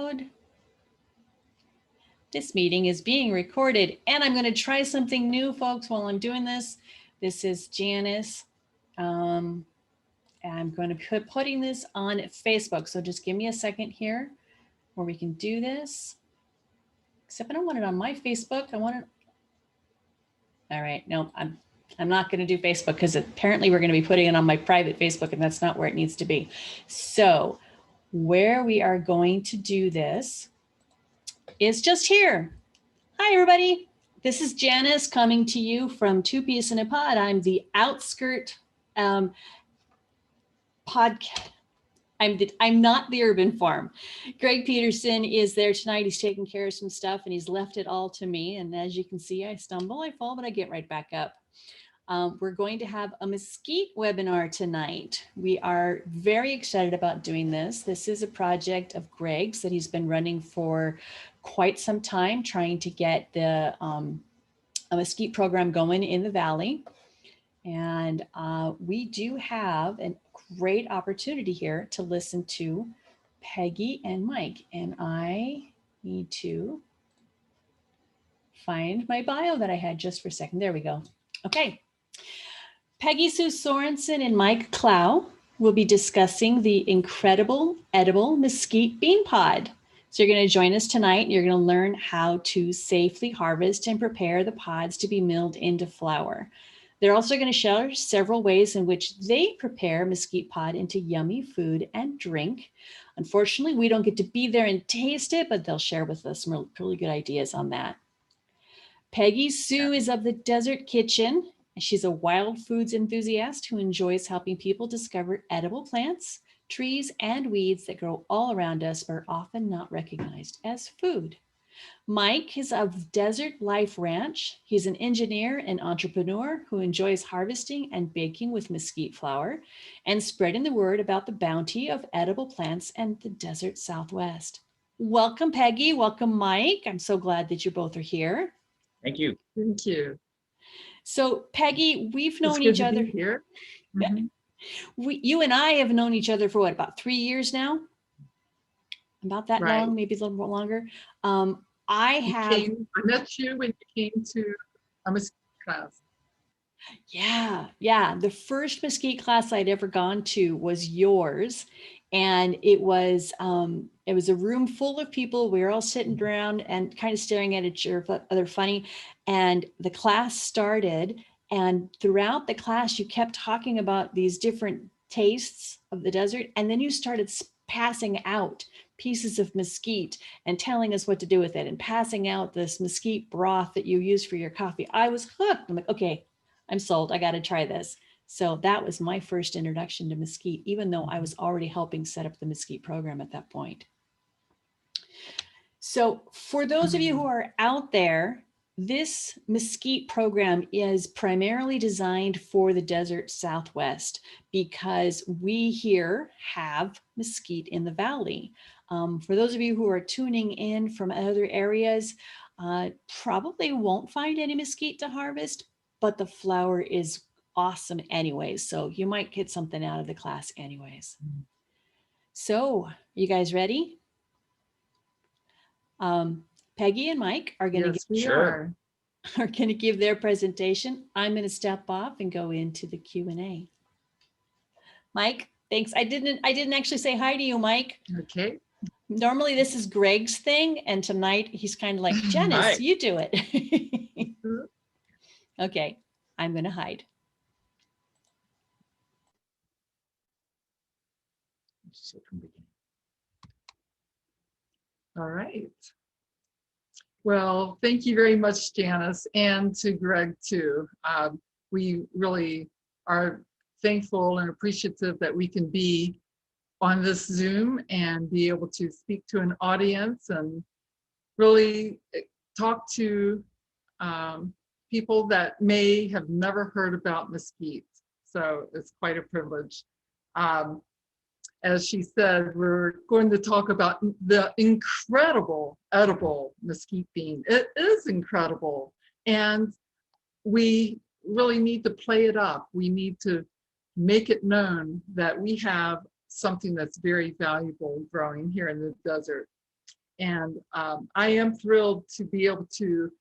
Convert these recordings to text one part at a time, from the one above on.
loud. This meeting is being recorded, and I'm going to try something new, folks, while I'm doing this. This is Janice. I'm going to be putting this on Facebook. So just give me a second here where we can do this. Except I don't want it on my Facebook. I want it. All right. No, I'm not going to do Facebook because apparently we're going to be putting it on my private Facebook, and that's not where it needs to be. So where we are going to do this is just here. Hi, everybody. This is Janice coming to you from Two Peas in a Pod. I'm the outskirt podcast. I'm not the urban farm. Greg Peterson is there tonight. He's taking care of some stuff and he's left it all to me. And as you can see, I stumble, I fall, but I get right back up. We're going to have a mesquite webinar tonight. We are very excited about doing this. This is a project of Greg's that he's been running for quite some time, trying to get the a mesquite program going in the Valley. And we do have a great opportunity here to listen to Peggy and Mike. And I need to find my bio that I had just for a second. There we go. Okay. Peggy Sue Sorensen and Mike Clow will be discussing the incredible edible mesquite bean pod. So you're going to join us tonight. You're going to learn how to safely harvest and prepare the pods to be milled into flour. They're also going to share several ways in which they prepare mesquite pod into yummy food and drink. Unfortunately, we don't get to be there and taste it, but they'll share with us some really good ideas on that. Peggy Sue is of the Desert Kitchen. She's a wild foods enthusiast who enjoys helping people discover edible plants, trees, and weeds that grow all around us but are often not recognized as food. Mike is of Desert Life Ranch. He's an engineer and entrepreneur who enjoys harvesting and baking with mesquite flour and spreading the word about the bounty of edible plants and the desert Southwest. Welcome, Peggy. Welcome, Mike. I'm so glad that you both are here. Thank you. Thank you. So, Peggy, we've known each other here. Mm-hmm. You and I have known each other for what, about 3 years now? About that Right. long, maybe a little more longer. I met you when you came to a mesquite class. Yeah. The first mesquite class I'd ever gone to was yours. And it was a room full of people. We were all sitting around and kind of staring at each other funny. And the class started. And throughout the class, you kept talking about these different tastes of the desert. And then you started passing out pieces of mesquite and telling us what to do with it and passing out this mesquite broth that you use for your coffee. I was hooked. I'm like, okay, I'm sold. I got to try this. So that was my first introduction to mesquite, even though I was already helping set up the mesquite program at that point. So for those of you who are out there, this mesquite program is primarily designed for the desert Southwest because we here have mesquite in the Valley. For those of you who are tuning in from other areas, probably won't find any mesquite to harvest, but the flour is awesome anyways. So you might get something out of the class anyways. So you guys ready? Peggy and Mike are going to give their presentation. I'm going to step off and go into the Q&A. Mike, thanks. I didn't actually say hi to you, Mike. Okay. Normally this is Greg's thing, and tonight he's kind of like, Janice, you do it. Okay, I'm going to hide. All right. Well, thank you very much, Janice, and to Greg too. We really are thankful and appreciative that we can be on this Zoom and be able to speak to an audience and really talk to people that may have never heard about mesquite. So it's quite a privilege. As she said, we're going to talk about the incredible edible mesquite bean. It is incredible. And we really need to play it up. We need to make it known that we have something that's very valuable growing here in the desert. And I am thrilled to be able to,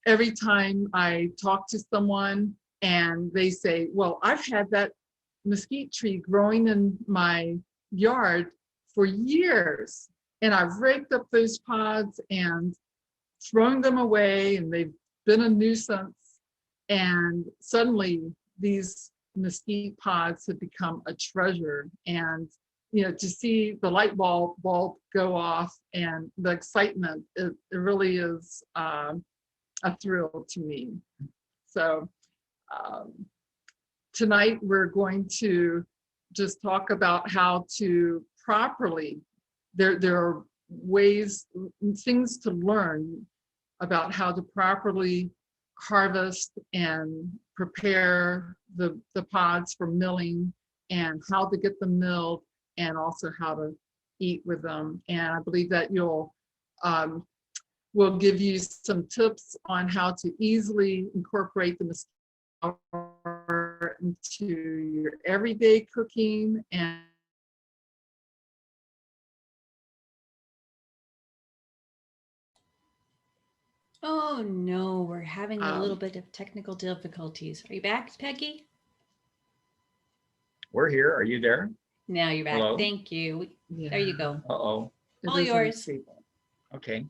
every time I talk to someone and they say, well, I've had that mesquite tree growing in my yard for years, and I've raked up those pods and thrown them away, and they've been a nuisance. And suddenly these mesquite pods have become a treasure. And to see the light bulb go off and the excitement, it really is a thrill to me. So tonight we're going to just talk about how to properly, there are ways, things to learn about how to properly harvest and prepare the pods for milling, and how to get them milled, and also how to eat with them. And I believe that we'll give you some tips on how to easily incorporate the mesquite flour into your everyday cooking. And Oh no, we're having a little bit of technical difficulties. Are you back, Peggy? We're here. Are you there? Now you're back. Hello? Thank you. There you go. Uh-oh. All yours. Okay.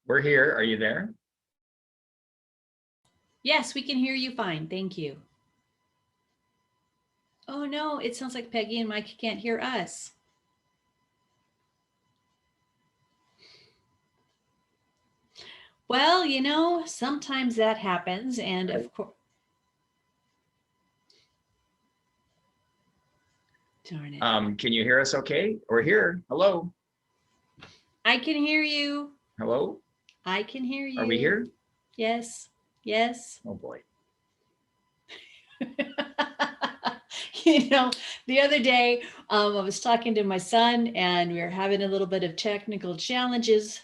We're here. Are you there? Yes, we can hear you fine. Thank you. Oh no, it sounds like Peggy and Mike can't hear us. Well, sometimes that happens, and of course, darn it. Can you hear us okay? We're here. Hello? I can hear you. Hello? I can hear you. Are we here? Yes. Yes. Oh boy. The other day, I was talking to my son, and we were having a little bit of technical challenges.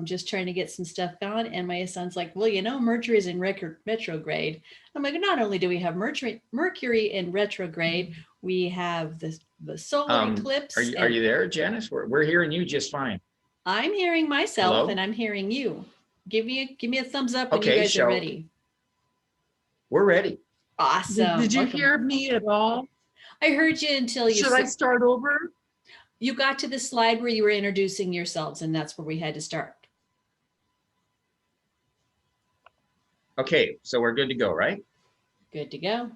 Just trying to get some stuff going. And my son's like, well, Mercury is in retrograde. I'm like, not only do we have Mercury in retrograde, we have the solar eclipse. Are you there, Janice? We're hearing you just fine. I'm hearing myself. Hello? And I'm hearing you. Give me a thumbs up when Okay, you guys are ready. We're ready. Awesome. Did you hear me at all? I heard you until you. Should I start over? You got to the slide where you were introducing yourselves, and that's where we had to start. Okay, so we're good to go, right? Good to go.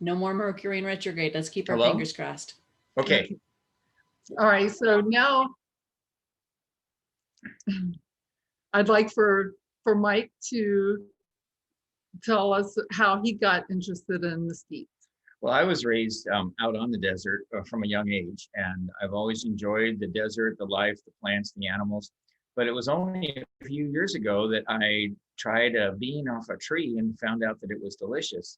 No more Mercury in retrograde. Let's keep our fingers crossed. Okay. All right, so now I'd like for Mike to tell us how he got interested in mesquite. Well, I was raised out on the desert from a young age, and I've always enjoyed the desert, the life, the plants, the animals. But it was only a few years ago that I tried a bean off a tree and found out that it was delicious.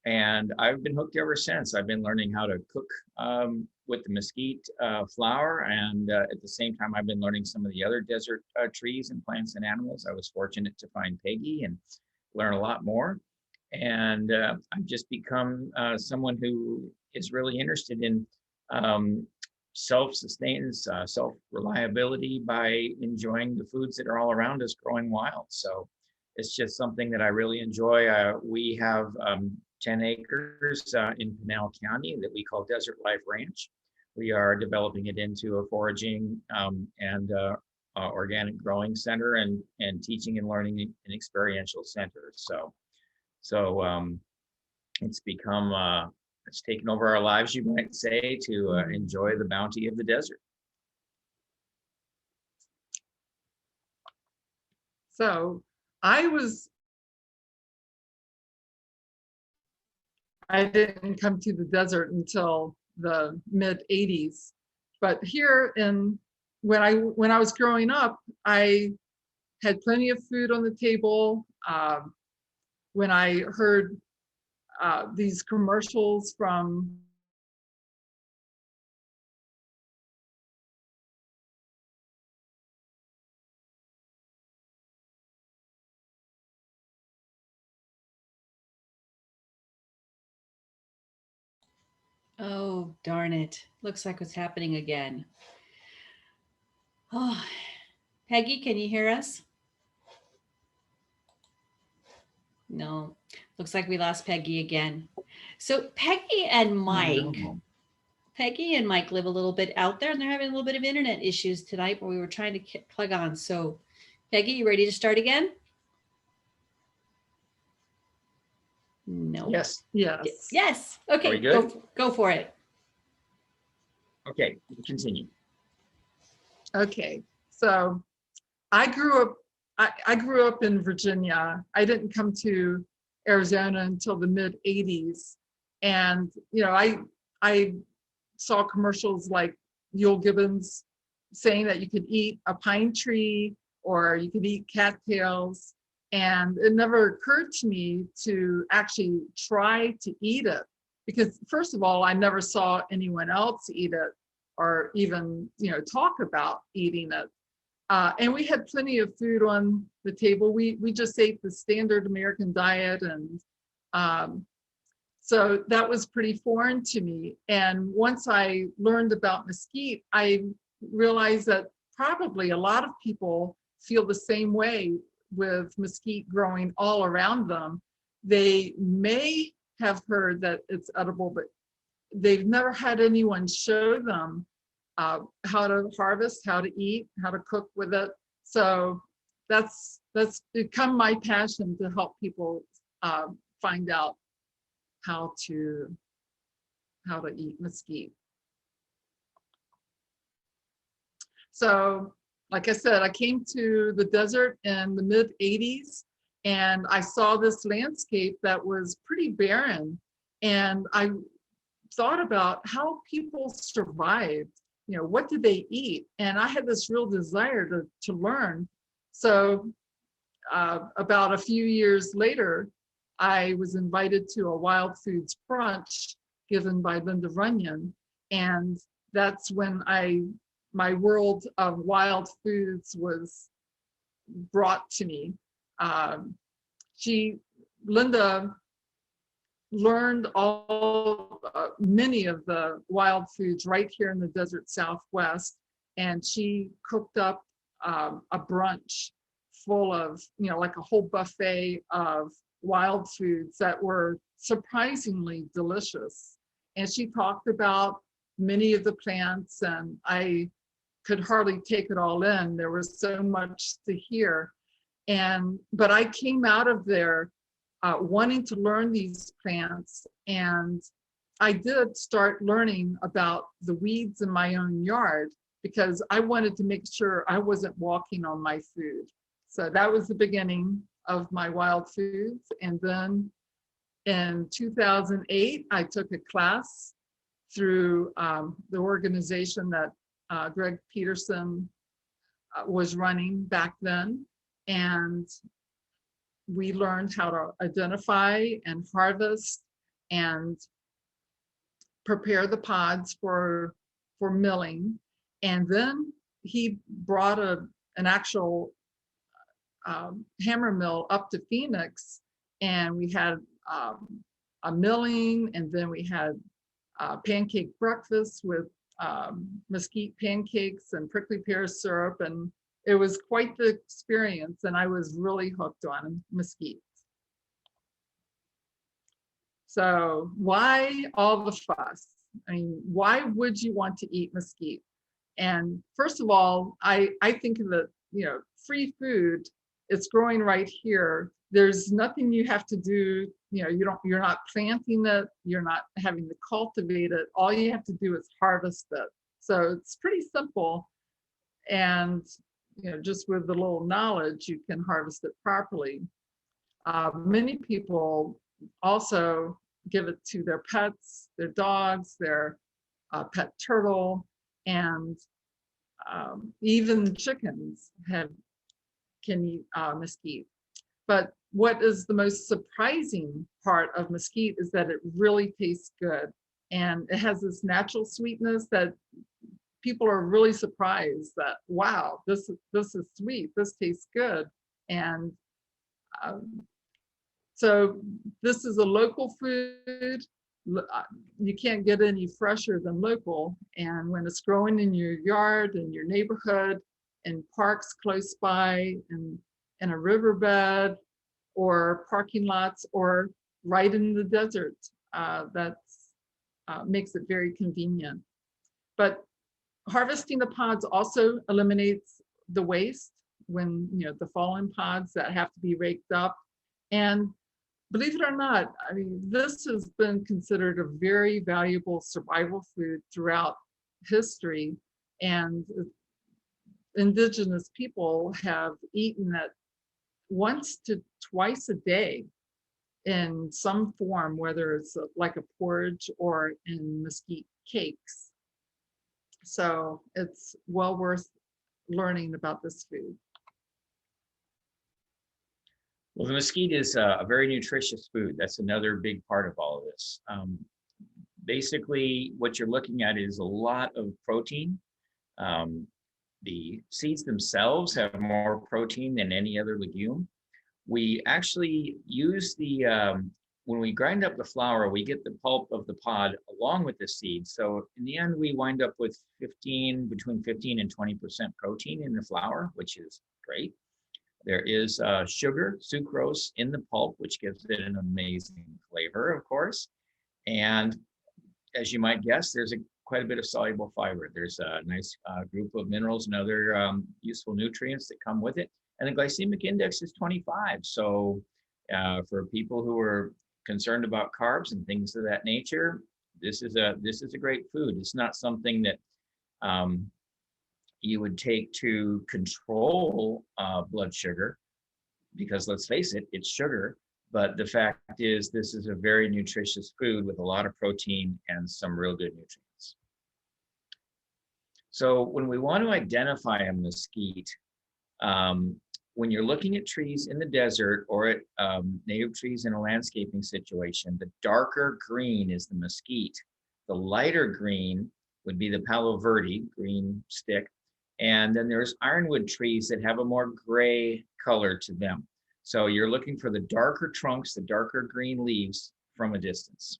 And I've been hooked ever since. I've been learning how to cook with the mesquite flour, and at the same time, I've been learning some of the other desert trees and plants and animals. I was fortunate to find Peggy and learn a lot more. And I've just become someone who is really interested in self-sustenance, self-reliability by enjoying the foods that are all around us growing wild. So it's just something that I really enjoy. We have 10 acres in Pinal County that we call Desert Life Ranch. We are developing it into a foraging and organic growing center and teaching and learning and experiential center. So it's become, it's taken over our lives, you might say, to enjoy the bounty of the desert. So I didn't come to the desert until the mid 80s, but here when I was growing up, I had plenty of food on the table. When I heard these commercials from Oh, darn it. Looks like what's happening again. Oh, Peggy, can you hear us? No, looks like we lost Peggy again. So Peggy and Mike live a little bit out there and they're having a little bit of internet issues tonight, but we were trying to plug on. So Peggy, you ready to start again? No. Yes. Yes. Yes. Are Okay, we good? go for it. Okay, continue. Okay. So I grew up I grew up in Virginia. I didn't come to Arizona until the mid 80s. And I saw commercials like Yule Gibbons saying that you could eat a pine tree or you could eat cattails. And it never occurred to me to actually try to eat it because first of all, I never saw anyone else eat it or even, talk about eating it. And we had plenty of food on the table. We just ate the standard American diet. And so that was pretty foreign to me. And once I learned about mesquite, I realized that probably a lot of people feel the same way with mesquite growing all around them. They may have heard that it's edible, but they've never had anyone show them how to harvest, how to eat, how to cook with it. So that's become my passion to help people find out how to eat mesquite. So, like I said, I came to the desert in the mid 80s and I saw this landscape that was pretty barren. And I thought about how people survived. What did they eat? And I had this real desire to learn. So about a few years later, I was invited to a wild foods brunch given by Linda Runyon. And that's when my world of wild foods was brought to me. Linda learned many of the wild foods right here in the desert Southwest. And she cooked up a brunch full of, like a whole buffet of wild foods that were surprisingly delicious. And she talked about many of the plants and I could hardly take it all in. There was so much to hear. But I came out of there wanting to learn these plants. And I did start learning about the weeds in my own yard because I wanted to make sure I wasn't walking on my food. So that was the beginning of my wild foods. And then in 2008, I took a class through the organization that Greg Peterson was running back then. And we learned how to identify and harvest and prepare the pods for milling. And then he brought an actual hammer mill up to Phoenix, and we had a milling, and then we had pancake breakfast with mesquite pancakes and prickly pear syrup, and it was quite the experience, and I was really hooked on mesquite. So why all the fuss? I mean, why would you want to eat mesquite? And first of all, I think of it, free food. It's growing right here. There's nothing you have to do. You're not planting it. You're not having to cultivate it. All you have to do is harvest it. So it's pretty simple. And just with a little knowledge, you can harvest it properly. Many people also give it to their pets, their dogs, their pet turtle, and even chickens can eat mesquite. But what is the most surprising part of mesquite is that it really tastes good. And it has this natural sweetness that people are really surprised that, wow, this is sweet, this tastes good. And so this is a local food. You can't get any fresher than local. And when it's growing in your yard, in your neighborhood, in parks close by, in a riverbed, or parking lots, or right in the desert. That's makes it very convenient. But harvesting the pods also eliminates the waste when, the fallen pods that have to be raked up. And believe it or not, I mean, this has been considered a very valuable survival food throughout history. And indigenous people have eaten it once to twice a day in some form, whether it's like a porridge or in mesquite cakes. So it's well worth learning about this food. Well, the mesquite is a very nutritious food. That's another big part of all of this. Basically, what you're looking at is a lot of protein. The seeds themselves have more protein than any other legume. We actually use when we grind up the flour, we get the pulp of the pod along with the seeds. So in the end, we wind up with between 15 and 20% protein in the flour, which is great. There is sugar, sucrose in the pulp, which gives it an amazing flavor, of course. And as you might guess, there's quite a bit of soluble fiber. There's a nice group of minerals and other useful nutrients that come with it. And the glycemic index is 25. So for people who are concerned about carbs and things of that nature, this is a great food. It's not something that you would take to control blood sugar, because let's face it, it's sugar. But the fact is, this is a very nutritious food with a lot of protein and some real good nutrients. So when we want to identify a mesquite, when you're looking at trees in the desert or at native trees in a landscaping situation, the darker green is the mesquite. The lighter green would be the palo verde, green stick. And then there's ironwood trees that have a more gray color to them. So you're looking for the darker trunks, the darker green leaves from a distance.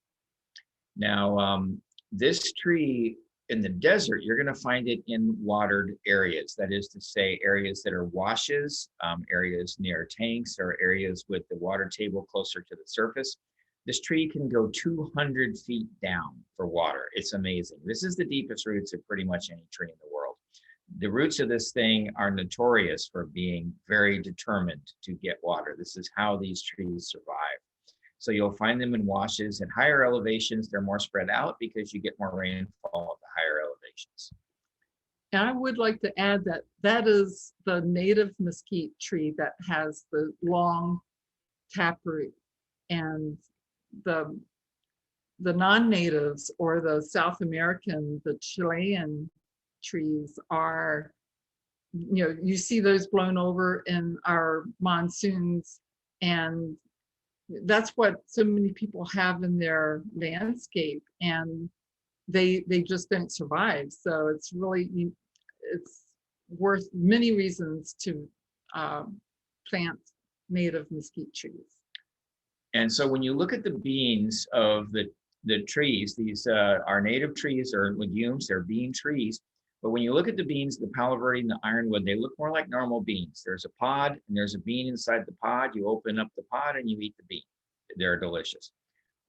Now, this tree in the desert, you're going to find it in watered areas. That is to say, areas that are washes, areas near tanks, or areas with the water table closer to the surface. This tree can go 200 feet down for water. It's amazing. This is the deepest roots of pretty much any tree in the world. The roots of this thing are notorious for being very determined to get water. This is how these trees survive. So you'll find them in washes. At higher elevations, they're more spread out because you get more rainfall at the higher elevations. And I would like to add that that is the native mesquite tree that has the long taproot. And the non-natives, or the South American, the Chilean trees are, you see those blown over in our monsoons, and that's what so many people have in their landscape, and they just don't survive. So it's worth many reasons to plant native mesquite trees. And so when you look at the beans of the trees, these are native trees or legumes, they're bean trees. But when you look at the beans, the palo verde and the ironwood, they look more like normal beans. There's a pod and there's a bean inside the pod. You open up the pod and you eat the bean. They're delicious.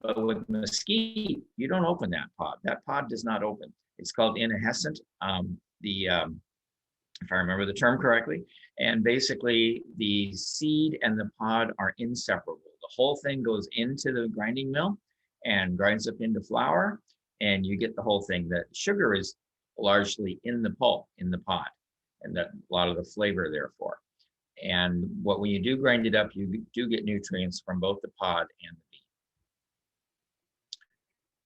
But with mesquite, you don't open that pod. That pod does not open. It's called inhescent, if I remember the term correctly. And basically, the seed and the pod are inseparable. The whole thing goes into the grinding mill and grinds up into flour, and you get the whole thing. The sugar is largely in the pulp, in the pod, and that a lot of the flavor therefore. And when you do grind it up, you do get nutrients from both the pod and the bean.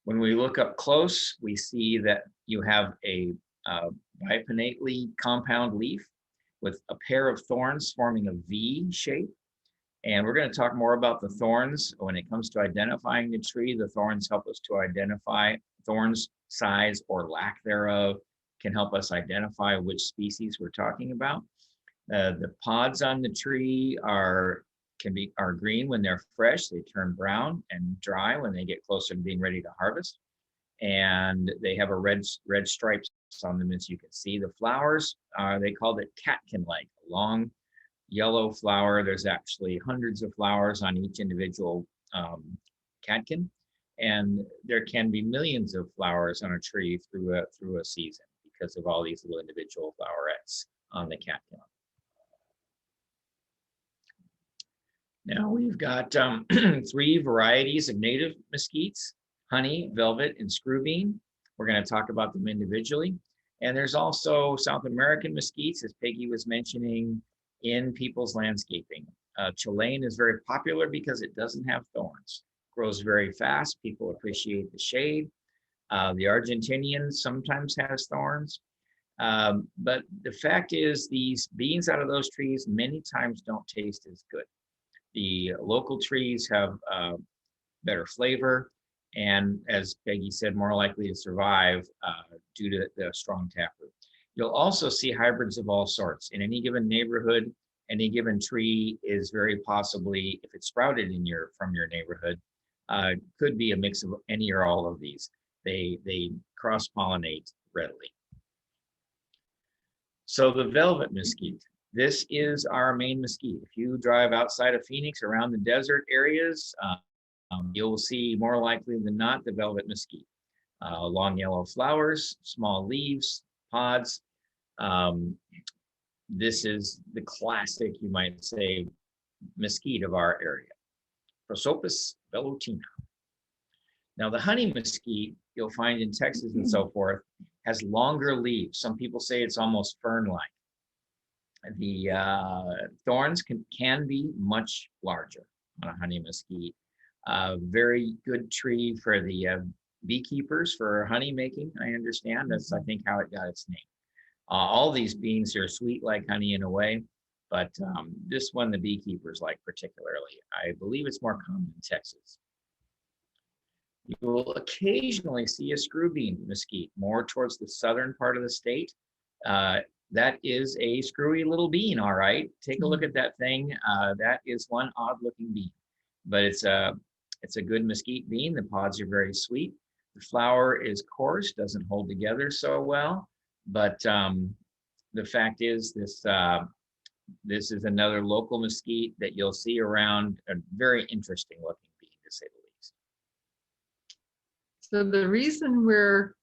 When we look up close, we see that you have a bipinnately compound leaf with a pair of thorns forming a V shape. And we're going to talk more about the thorns when it comes to identifying the tree. The thorns help us to identify thorns, size or lack thereof can help us identify which species we're talking about. The pods on the tree are green when they're fresh. They turn brown and dry when they get closer to being ready to harvest. And they have a red striped on them, as you can see. The flowers, they called it catkin-like, a long yellow flower. There's actually hundreds of flowers on each individual catkin, and there can be millions of flowers on a tree through a season because of all these little individual flowerets on the catkin. Now we've got 3 varieties of native mesquites: honey, velvet, and screwbean. We're going to talk about them individually. And there's also South American mesquites, as Peggy was mentioning, in people's landscaping. Chilean is very popular because it doesn't have thorns. Grows very fast. People appreciate the shade. The Argentinian sometimes has thorns. But the fact is, these beans out of those trees many times don't taste as good. The local trees have better flavor, and as Peggy said, more likely to survive due to the strong taproot. You'll also see hybrids of all sorts. In any given neighborhood, any given tree is very possibly, if it's sprouted from your neighborhood, could be a mix of any or all of these. They cross-pollinate readily. So the velvet mesquite. This is our main mesquite. If you drive outside of Phoenix around the desert areas, you'll see more likely than not the velvet mesquite. Long yellow flowers, small leaves, pods. This is the classic, you might say, mesquite of our area. Prosopis velutina. Now the honey mesquite you'll find in Texas and so forth has longer leaves. Some people say it's almost fern-like. The thorns can be much larger on a honey mesquite. Very good tree for the beekeepers for honey making, I understand. That's, I think, how it got its name. All these beans are sweet like honey in a way, but this one the beekeepers like particularly. I believe it's more common in Texas. You will occasionally see a screwbean mesquite more towards the southern part of the state. That is a screwy little bean, all right. Take a look at that thing. That is one odd-looking bean, but it's a good mesquite bean. The pods are very sweet. The flower is coarse, doesn't hold together so well, but the fact is this is another local mesquite that you'll see around, a very interesting looking bean, to say the least. So the reason we're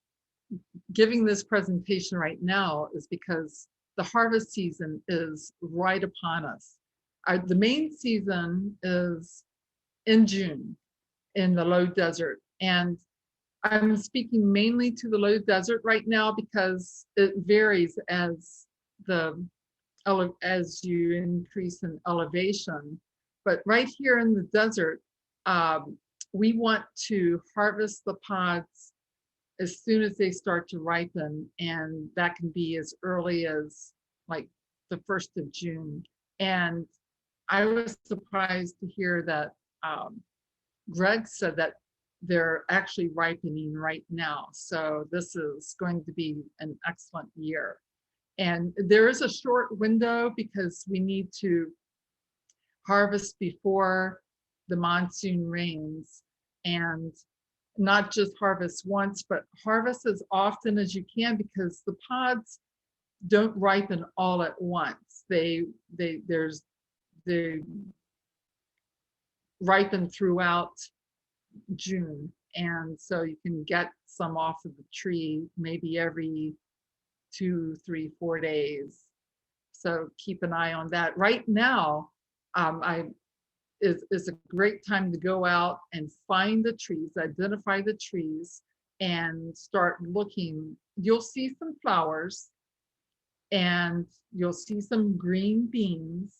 giving this presentation right now is because the harvest season is right upon us. The main season is in June in the low desert, and I'm speaking mainly to the low desert right now because it varies as you increase in elevation. But right here in the desert, we want to harvest the pods as soon as they start to ripen, and that can be as early as like the 1st of June. And I was surprised to hear that Greg said that they're actually ripening right now. So this is going to be an excellent year. And there is a short window because we need to harvest before the monsoon rains, and not just harvest once, but harvest as often as you can, because the pods don't ripen all at once. They ripen throughout June, and so you can get some off of the tree maybe every 2, 3, 4 days. So keep an eye on that. Right now, is a great time to go out and find the trees, identify the trees, and start looking. You'll see some flowers, and you'll see some green beans.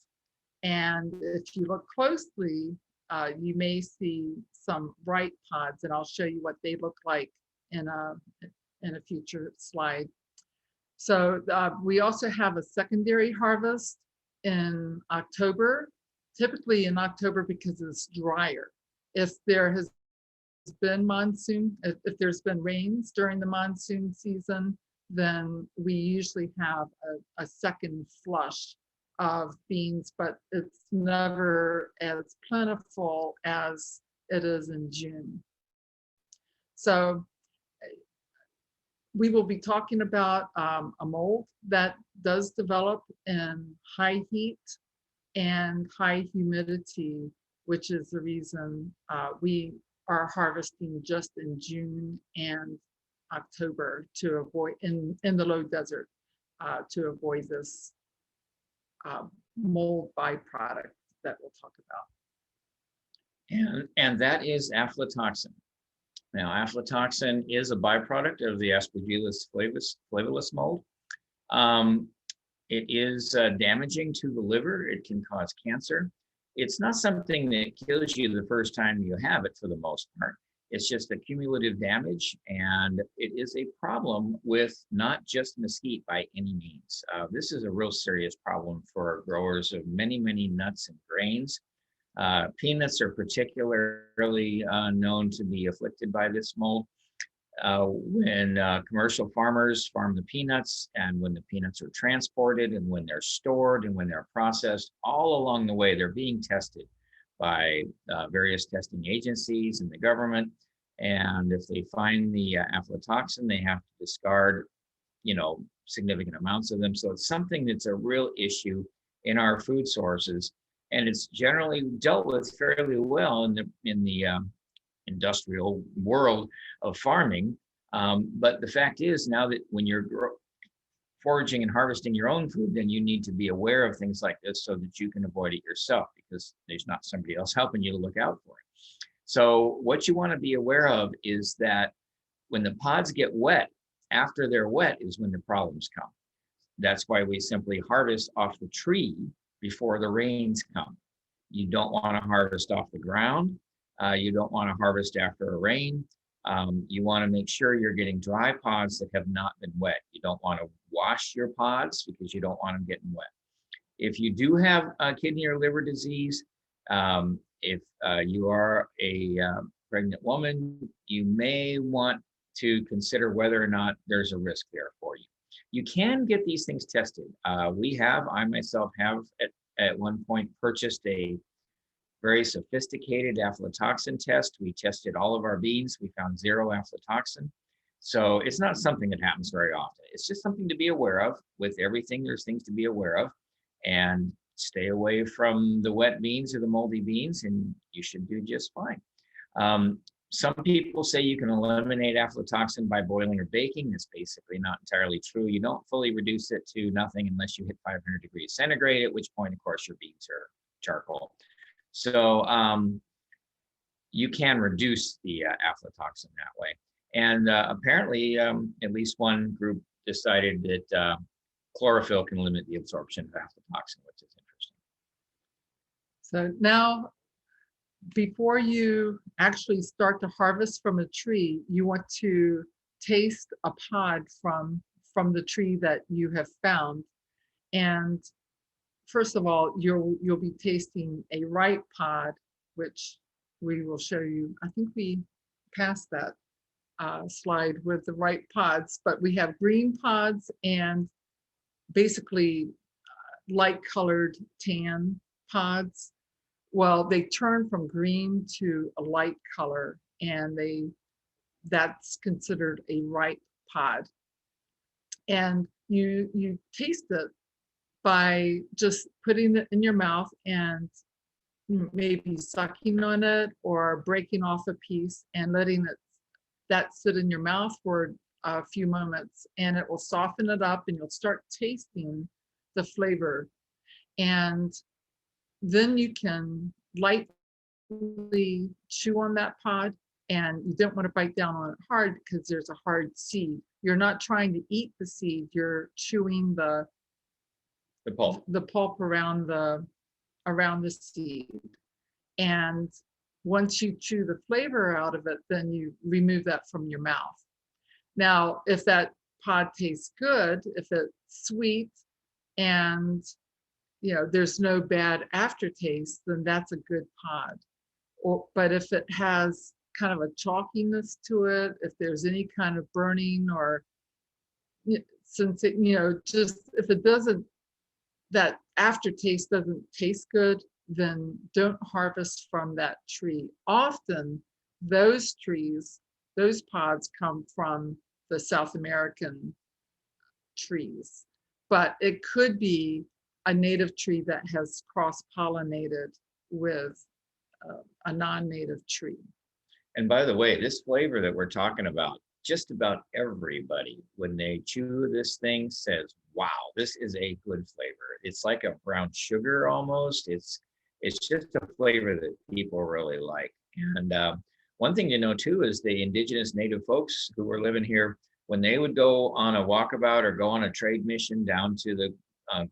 And if you look closely, you may see some bright pods, and I'll show you what they look like in a future slide. So we also have a secondary harvest in October, typically in October because it's drier. If there has been if there's been rains during the monsoon season, then we usually have a second flush of beans, but it's never as plentiful as it is in June. So we will be talking about a mold that does develop in high heat and high humidity, which is the reason we are harvesting just in June and October to avoid in the low desert to avoid this mold byproduct that we'll talk about. And that is aflatoxin. Now, aflatoxin is a byproduct of the Aspergillus flavulus mold. It is damaging to the liver. It can cause cancer. It's not something that kills you the first time you have it for the most part. It's just a cumulative damage, and it is a problem with not just mesquite by any means. This is a real serious problem for growers of many, many nuts and grains. Peanuts are particularly known to be afflicted by this mold. When commercial farmers farm the peanuts, and when the peanuts are transported, and when they're stored, and when they're processed, all along the way, they're being tested by various testing agencies and the government. And if they find the aflatoxin, they have to discard, significant amounts of them. So it's something that's a real issue in our food sources, and it's generally dealt with fairly well in the industrial world of farming. But the fact is now that when you're foraging and harvesting your own food, then you need to be aware of things like this so that you can avoid it yourself, because there's not somebody else helping you to look out for it. So what you want to be aware of is that when the pods get wet, after they're wet is when the problems come. That's why we simply harvest off the tree before the rains come. You don't want to harvest off the ground. You don't want to harvest after a rain. You want to make sure you're getting dry pods that have not been wet. You don't want to wash your pods because you don't want them getting wet. If you do have kidney or liver disease, if you are a pregnant woman, you may want to consider whether or not there's a risk there for you. You can get these things tested. I myself have at one point purchased a very sophisticated aflatoxin test. We tested all of our beans. We found 0 aflatoxin. So it's not something that happens very often. It's just something to be aware of. With everything, there's things to be aware of. And stay away from the wet beans or the moldy beans, and you should do just fine. Some people say you can eliminate aflatoxin by boiling or baking. That's basically not entirely true. You don't fully reduce it to nothing unless you hit 500 degrees centigrade, at which point, of course, your beans are charcoal. So you can reduce the aflatoxin that way. And apparently, at least one group decided that chlorophyll can limit the absorption of aflatoxin, which is interesting. So now, before you actually start to harvest from a tree, you want to taste a pod from the tree that you have found. And first of all, you'll be tasting a ripe pod, which we will show you. I think we passed that slide with the ripe pods, but we have green pods and basically light colored tan pods. Well, they turn from green to a light color, and that's considered a ripe pod. And you taste it by just putting it in your mouth and maybe sucking on it or breaking off a piece and letting that sit in your mouth for a few moments, and it will soften it up and you'll start tasting the flavor. And then you can lightly chew on that pod, and you don't want to bite down on it hard because there's a hard seed. You're not trying to eat the seed, you're chewing the pulp around the seed. And once you chew the flavor out of it, then you remove that from your mouth. Now, if that pod tastes good, if it's sweet and there's no bad aftertaste, then that's a good pod. But if it has kind of a chalkiness to it, if there's any kind of burning, or since it, just if it doesn't, that aftertaste doesn't taste good, then don't harvest from that tree. Often those pods come from the South American trees, but it could be a native tree that has cross-pollinated with a non-native tree. And by the way, this flavor that we're talking about, just about everybody, when they chew this thing, says, wow, this is a good flavor. It's like a brown sugar almost. It's just a flavor that people really like. And one thing to know too is the indigenous native folks who were living here, when they would go on a walkabout or go on a trade mission down to the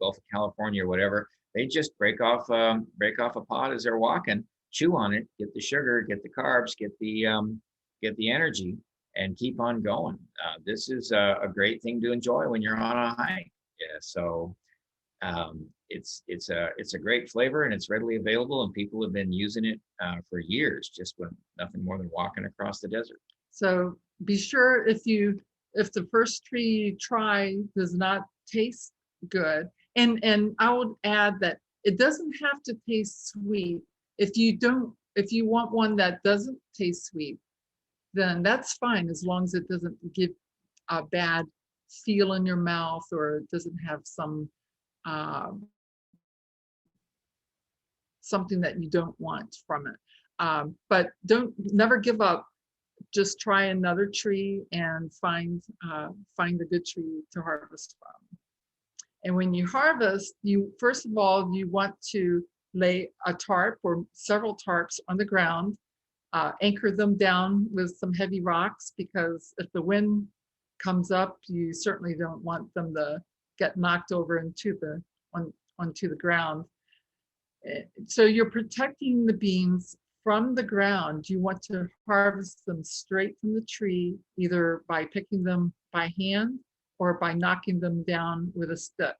Gulf of California or whatever, they just break off a pod as they're walking, chew on it, get the sugar, get the carbs, get the energy, and keep on going. This is a great thing to enjoy when you're on a hike. Yeah, so it's a great flavor, and it's readily available, and people have been using it for years, just with nothing more than walking across the desert. So be sure if the first tree you try does not taste good, and I would add that it doesn't have to taste sweet. If you want one that doesn't taste sweet, then that's fine, as long as it doesn't give a bad feel in your mouth, or it doesn't have some something that you don't want from it. But never give up. Just try another tree and find a good tree to harvest from. And when you harvest, first of all, you want to lay a tarp or several tarps on the ground, anchor them down with some heavy rocks, because if the wind comes up, you certainly don't want them to get knocked over onto the ground. So you're protecting the beans from the ground. You want to harvest them straight from the tree, either by picking them by hand or by knocking them down with a stick.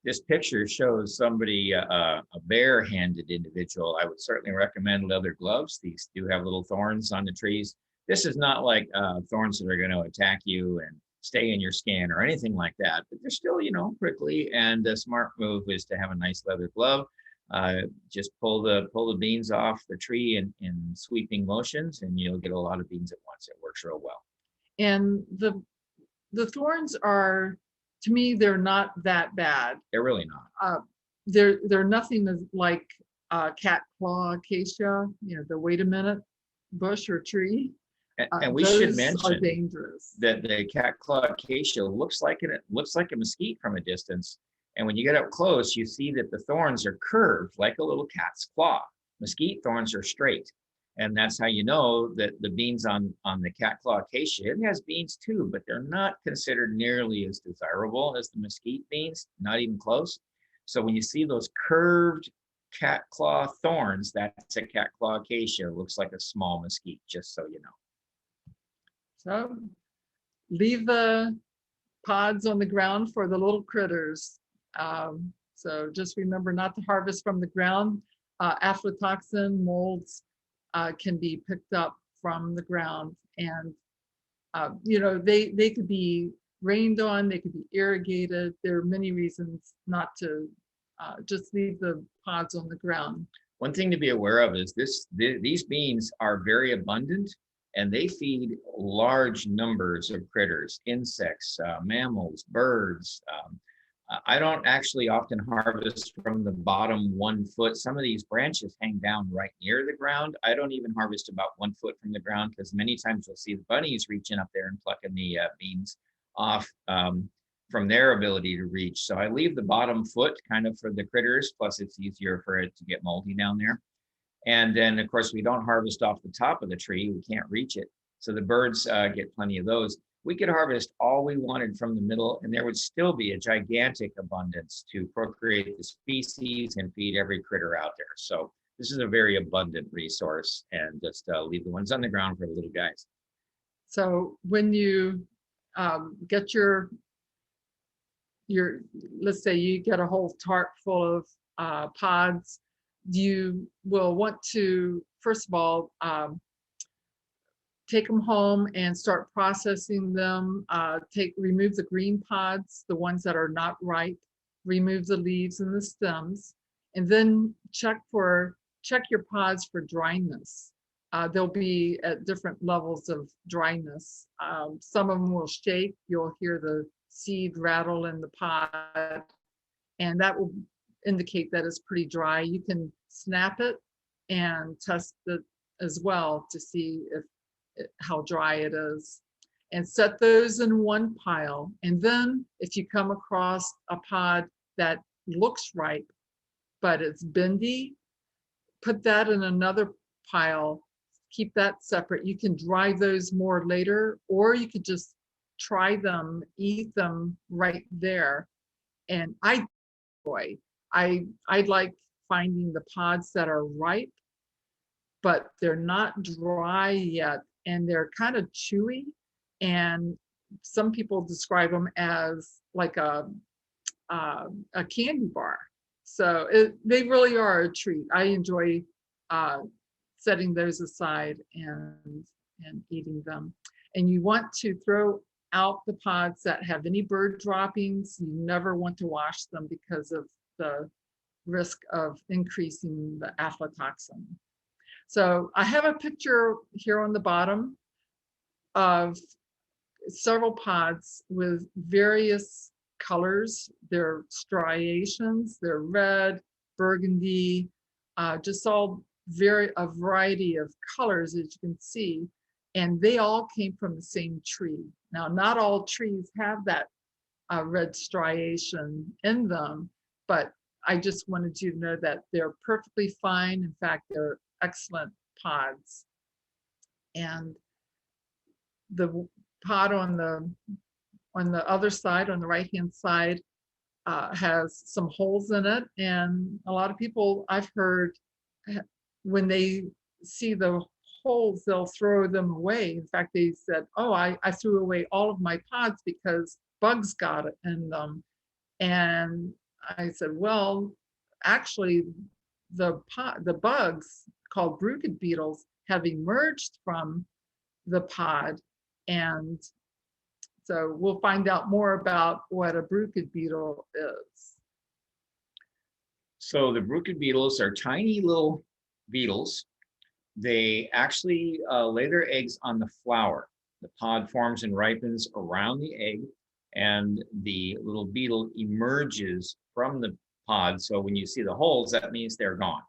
This picture shows somebody, a bare-handed individual. I would certainly recommend leather gloves. These do have little thorns on the trees. This is not like thorns that are going to attack you and stay in your skin or anything like that, but they're still, prickly. And a smart move is to have a nice leather glove. Just pull the beans off the tree in sweeping motions, and you'll get a lot of beans at once. It works real well. And the thorns are, to me, they're not that bad. They're really not. They're nothing like cat claw acacia, the wait a minute bush or tree. And we should mention are dangerous. That the cat claw acacia looks like a mesquite from a distance. And when you get up close, you see that the thorns are curved like a little cat's claw. Mesquite thorns are straight. And that's how you know that the beans on the cat claw acacia, it has beans too, but they're not considered nearly as desirable as the mesquite beans, not even close. So when you see those curved cat claw thorns, that's a cat claw acacia. It looks like a small mesquite, just so you know. So leave the pods on the ground for the little critters. So just remember not to harvest from the ground. Aflatoxin molds can be picked up from the ground, and they could be rained on, they could be irrigated. There are many reasons not to just leave the pods on the ground. One thing to be aware of is these beans are very abundant, and they feed large numbers of critters, insects, mammals, birds. I don't actually often harvest from the bottom 1 foot. Some of these branches hang down right near the ground. I don't even harvest about 1 foot from the ground, because many times you'll see the bunnies reaching up there and plucking the beans off from their ability to reach. So I leave the bottom foot kind of for the critters, plus it's easier for it to get moldy down there. And then, of course, we don't harvest off the top of the tree. We can't reach it. So the birds get plenty of those. We could harvest all we wanted from the middle, and there would still be a gigantic abundance to procreate the species and feed every critter out there. So this is a very abundant resource, and just leave the ones on the ground for the little guys. So when you get your, let's say you get a whole tarp full of pods, you will want to, first of all, take them home and start processing them. Remove the green pods, the ones that are not ripe, remove the leaves and the stems, and then check your pods for dryness. they'll be at different levels of dryness. Some of them will shake. You'll hear the seed rattle in the pod, and that will indicate that it's pretty dry. You can snap it and test it as well to see how dry it is, and set those in one pile. And then if you come across a pod that looks ripe, but it's bendy, put that in another pile, keep that separate. You can dry those more later, or you could just try them, eat them right there. And I like finding the pods that are ripe, but they're not dry yet, and they're kind of chewy. And some people describe them as like a candy bar. So they really are a treat. I enjoy setting those aside and eating them. And you want to throw out the pods that have any bird droppings. You never want to wash them because of the risk of increasing the aflatoxin. So I have a picture here on the bottom of several pods with various colors. They're striations, they're red, burgundy, just all a variety of colors, as you can see. And they all came from the same tree. Now, not all trees have that red striation in them, but I just wanted you to know that they're perfectly fine. In fact, they're excellent pods. And the pod on the other side, on the right-hand side, has some holes in it. And a lot of people I've heard, when they see the holes, they'll throw them away. In fact, they said, oh, I threw away all of my pods because bugs got it in them. And I said, well, actually, the bugs called Bruchid beetles have emerged from the pod. And so we'll find out more about what a Bruchid beetle is. So the Bruchid beetles are tiny little beetles. They actually lay their eggs on the flower. The pod forms and ripens around the egg, and the little beetle emerges from the pod. So when you see the holes, that means they're gone.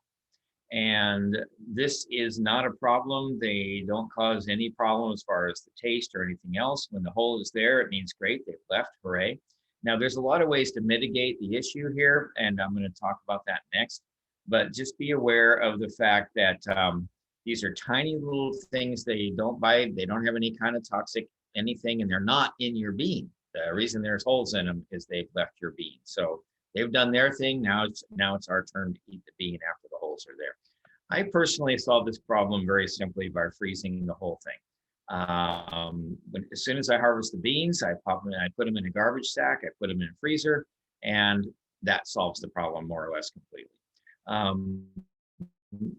And this is not a problem. They don't cause any problem as far as the taste or anything else. When the hole is there, it means great, they've left, hooray. Now, there's a lot of ways to mitigate the issue here, and I'm going to talk about that next. But just be aware of the fact that these are tiny little things. They don't bite, they don't have any kind of toxic anything, and they're not in your bean. The reason there's holes in them is they've left your bean. So they've done their thing. Now it's our turn to eat the bean after the holes are there. I personally solved this problem very simply by freezing the whole thing. As soon as I harvest the beans, I pop them in, I put them in a garbage sack, I put them in a freezer, and that solves the problem more or less completely.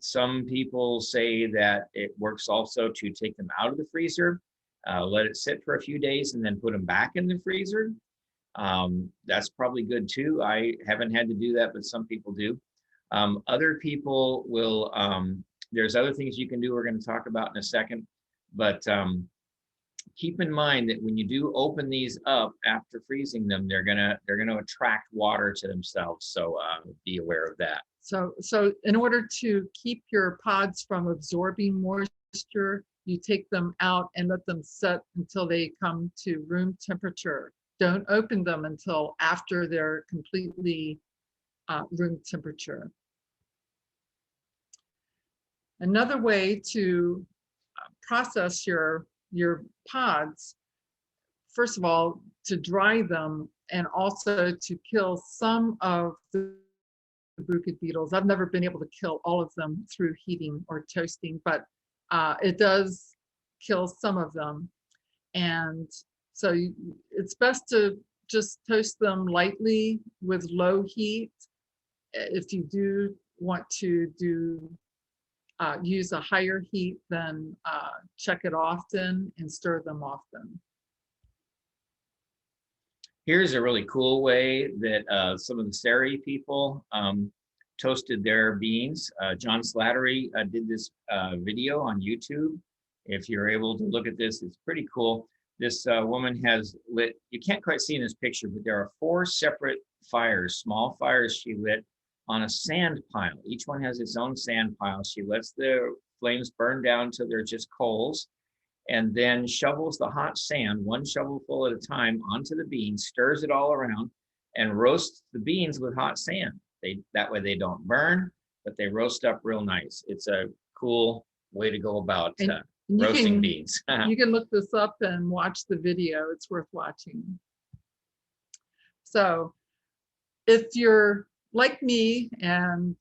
Some people say that it works also to take them out of the freezer, let it sit for a few days, and then put them back in the freezer. That's probably good too. I haven't had to do that, but some people do. Other people will, there's other things you can do we're going to talk about in a second, but keep in mind that when you do open these up after freezing them, they're gonna attract water to themselves. So be aware of that. So in order to keep your pods from absorbing moisture, you take them out and let them set until they come to room temperature. Don't open them until after they're completely room temperature. Another way to process your pods, first of all, to dry them and also to kill some of the Bruchid beetles. I've never been able to kill all of them through heating or toasting, but it does kill some of them. And so it's best to just toast them lightly with low heat. If you do want to use a higher heat, then check it often and stir them often. Here's a really cool way that some of the Seri people toasted their beans. John Slattery did this video on YouTube. If you're able to look at this, it's pretty cool. This woman has lit, you can't quite see in this picture, but there are 4 separate fires, small fires she lit on a sand pile. Each one has its own sand pile. She lets the flames burn down till they're just coals, and then shovels the hot sand, 1 shovelful at a time, onto the beans, stirs it all around, and roasts the beans with hot sand. That way they don't burn, but they roast up real nice. It's a cool way to go about roasting beans. You can look this up and watch the video. It's worth watching. So if you're like me, and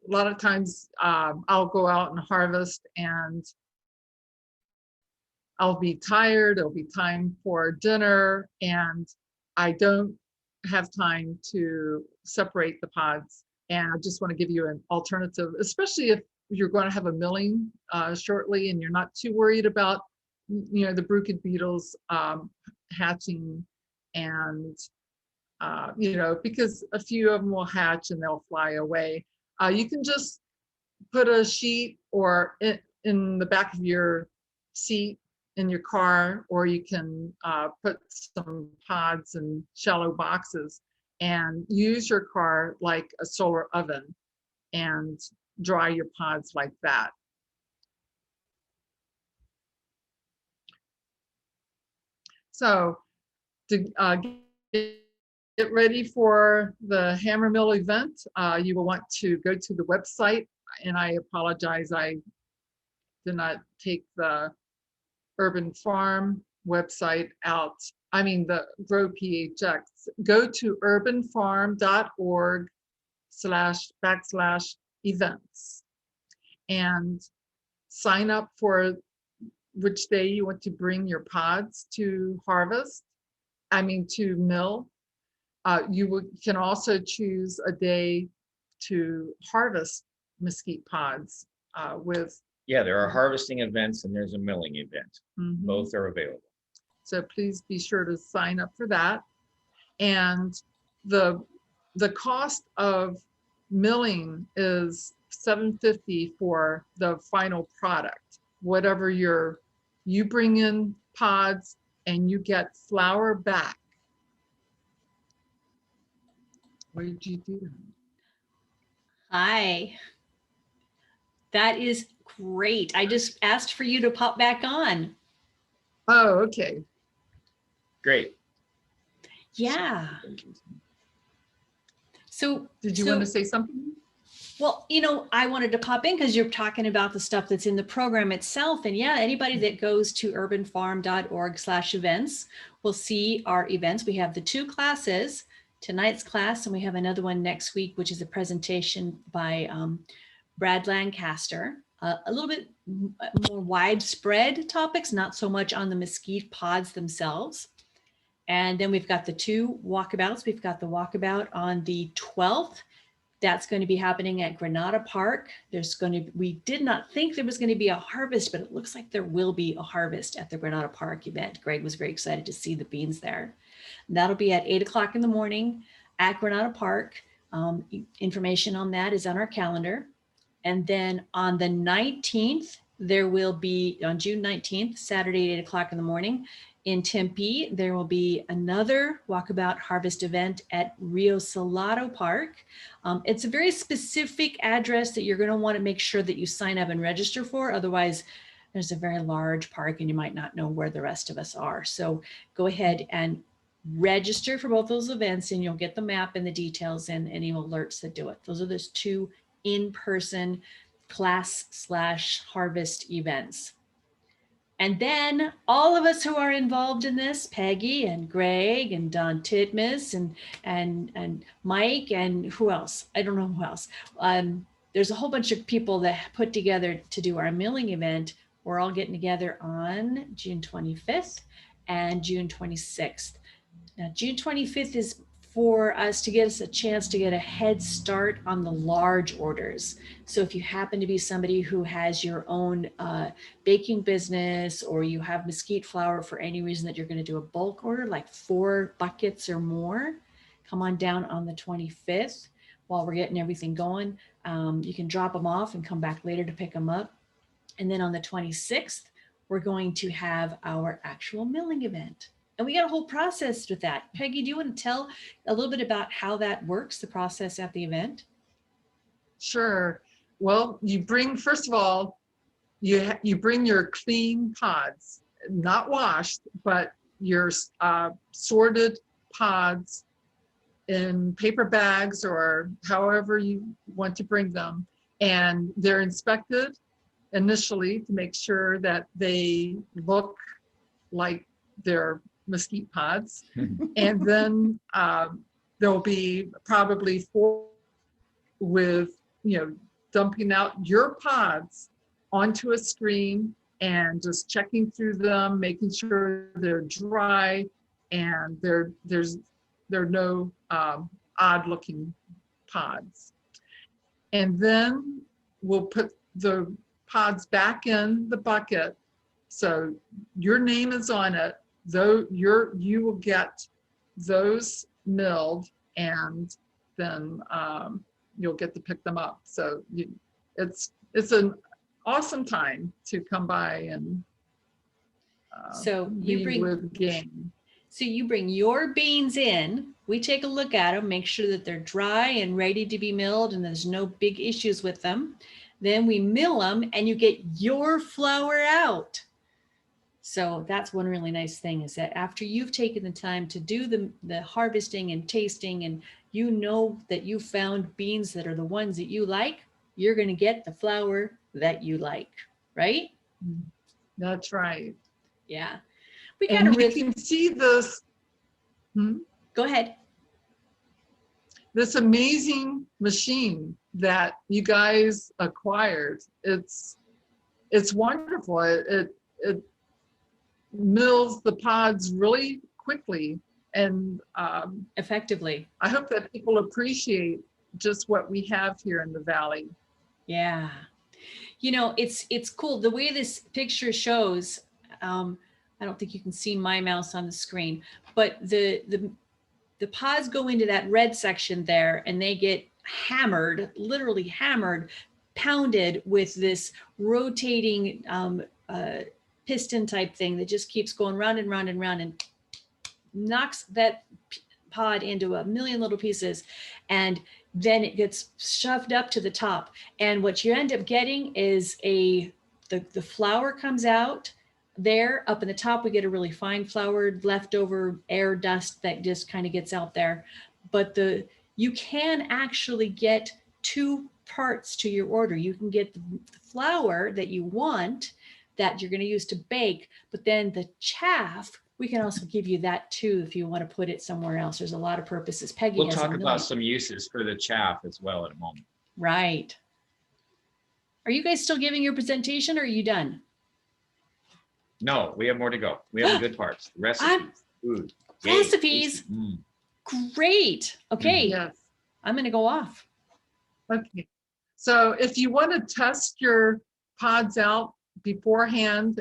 a lot of times I'll go out and harvest and I'll be tired, it'll be time for dinner, and I don't have time to separate the pods. And I just want to give you an alternative, especially if you're going to have a milling shortly and you're not too worried about, the Bruchid beetles hatching, and because a few of them will hatch and they'll fly away. You can just put a sheet or in the back of your seat in your car, or you can put some pods in shallow boxes and use your car like a solar oven and dry your pods like that. So to get ready for the Hammermill event, you will want to go to the website, and I apologize, I did not take the Urban Farm website out. I mean the Grow PHX. Go to urbanfarm.org/events and sign up for which day you want to bring your pods to harvest. To mill. You can also choose a day to harvest mesquite pods with. Yeah, there are harvesting events and there's a milling event. Mm-hmm. Both are available. So please be sure to sign up for that. And the cost of milling is $7.50 for the final product. Whatever you bring in pods and you get flour back. What did you do? Hi. That is great. I just asked for you to pop back on. Oh, okay. Great. Yeah. So did you want to say something? Well, I wanted to pop in because you're talking about the stuff that's in the program itself. And yeah, anybody that goes to urbanfarm.org/events will see our events. We have the 2 classes, tonight's class, and we have another one next week, which is a presentation by Brad Lancaster. A little bit more widespread topics, not so much on the mesquite pods themselves. And then we've got the 2 walkabouts. We've got the walkabout on the 12th. That's going to be happening at Granada Park. We did not think there was going to be a harvest, but it looks like there will be a harvest at the Granada Park event. Greg was very excited to see the beans there. And that'll be at 8 o'clock in the morning at Granada Park. Information on that is on our calendar. And then on the 19th, there will be, on June 19th, Saturday at 8 o'clock in the morning, in Tempe, there will be another walkabout harvest event at Rio Salado Park. It's a very specific address that you're going to want to make sure that you sign up and register for. Otherwise, there's a very large park and you might not know where the rest of us are. So go ahead and register for both those events and you'll get the map and the details and any alerts that do it. Those are those 2 in-person class/harvest events. And then all of us who are involved in this, Peggy and Greg and Don Titmus and Mike and who else? I don't know who else. There's a whole bunch of people that put together to do our milling event. We're all getting together on June 25th and June 26th. Now, June 25th is for us to get us a chance to get a head start on the large orders. So if you happen to be somebody who has your own baking business or you have mesquite flour for any reason that you're going to do a bulk order, like 4 buckets or more, come on down on the 25th. while we're getting everything going. You can drop them off and come back later to pick them up. And then on the 26th, we're going to have our actual milling event. And we got a whole process with that. Peggy, do you want to tell a little bit about how that works, the process at the event? Sure. Well, you bring, first of all, you bring your clean pods, not washed, but your sorted pods in paper bags or however you want to bring them. And they're inspected initially to make sure that they look like they're mesquite pods. And then there'll be probably 4 with, dumping out your pods onto a screen and just checking through them, making sure they're dry and there are no odd looking pods. And then we'll put the pods back in the bucket. So your name is on it, though you will get those milled, and then you'll get to pick them up. So it's an awesome time to come by and so you bring game. So you bring your beans in, we take a look at them, make sure that they're dry and ready to be milled and there's no big issues with them. Then we mill them and you get your flour out. So that's one really nice thing, is that after you've taken the time to do the harvesting and tasting, and you know that you found beans that are the ones that you like, you're going to get the flour that you like, right? That's right. Yeah. We can see this. Go ahead. This amazing machine that you guys acquired. It's wonderful. It mills the pods really quickly and effectively. I hope that people appreciate just what we have here in the Valley. Yeah. It's cool. The way this picture shows, I don't think you can see my mouse on the screen, but the pods go into that red section there and they get hammered, literally hammered, pounded with this rotating piston type thing that just keeps going round and round and round and knocks that pod into a million little pieces. And then it gets shoved up to the top. And what you end up getting is the flour comes out. There up in the top, we get a really fine floured leftover air dust that just kind of gets out there. But you can actually get 2 parts to your order. You can get the flour that you want that you're going to use to bake, but then the chaff, we can also give you that too if you want to put it somewhere else. There's a lot of purposes. Peggy, we'll talk about some uses for the chaff as well in a moment. Right. Are you guys still giving your presentation or are you done? No, we have more to go. We have the good parts. Recipes, food. Recipes. Great. Okay. Yes. I'm going to go off. Okay. So if you want to test your pods out beforehand,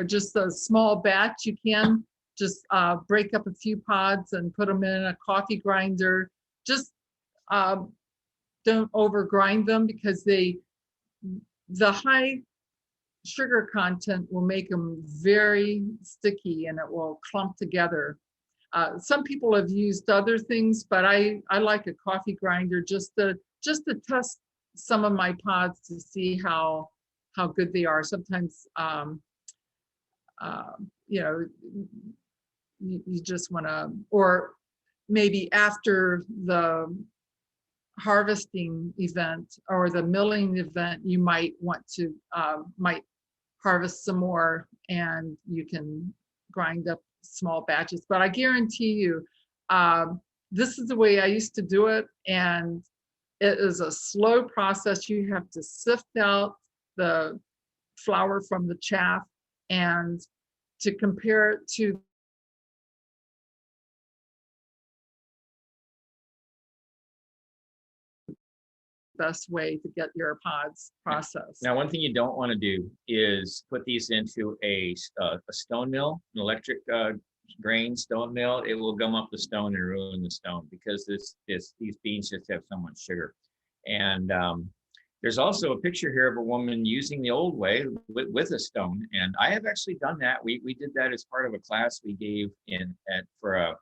just a small batch, you can just break up a few pods and put them in a coffee grinder. Just don't over grind them because the high sugar content will make them very sticky and it will clump together. Some people have used other things, but I like a coffee grinder just to test some of my pods to see how good they are. Sometimes you just want to, or maybe after the harvesting event or the milling event, you might want to might harvest some more and you can grind up small batches. But I guarantee you, this is the way I used to do it, and it is a slow process. You have to sift out the flour from the chaff and to compare it to best way to get your pods processed. Now, one thing you don't want to do is put these into a stone mill, an electric grain stone mill, it will gum up the stone and ruin the stone because these beans just have so much sugar. And there's also a picture here of a woman using the old way with a stone. And I have actually done that. We did that as part of a class we gave for a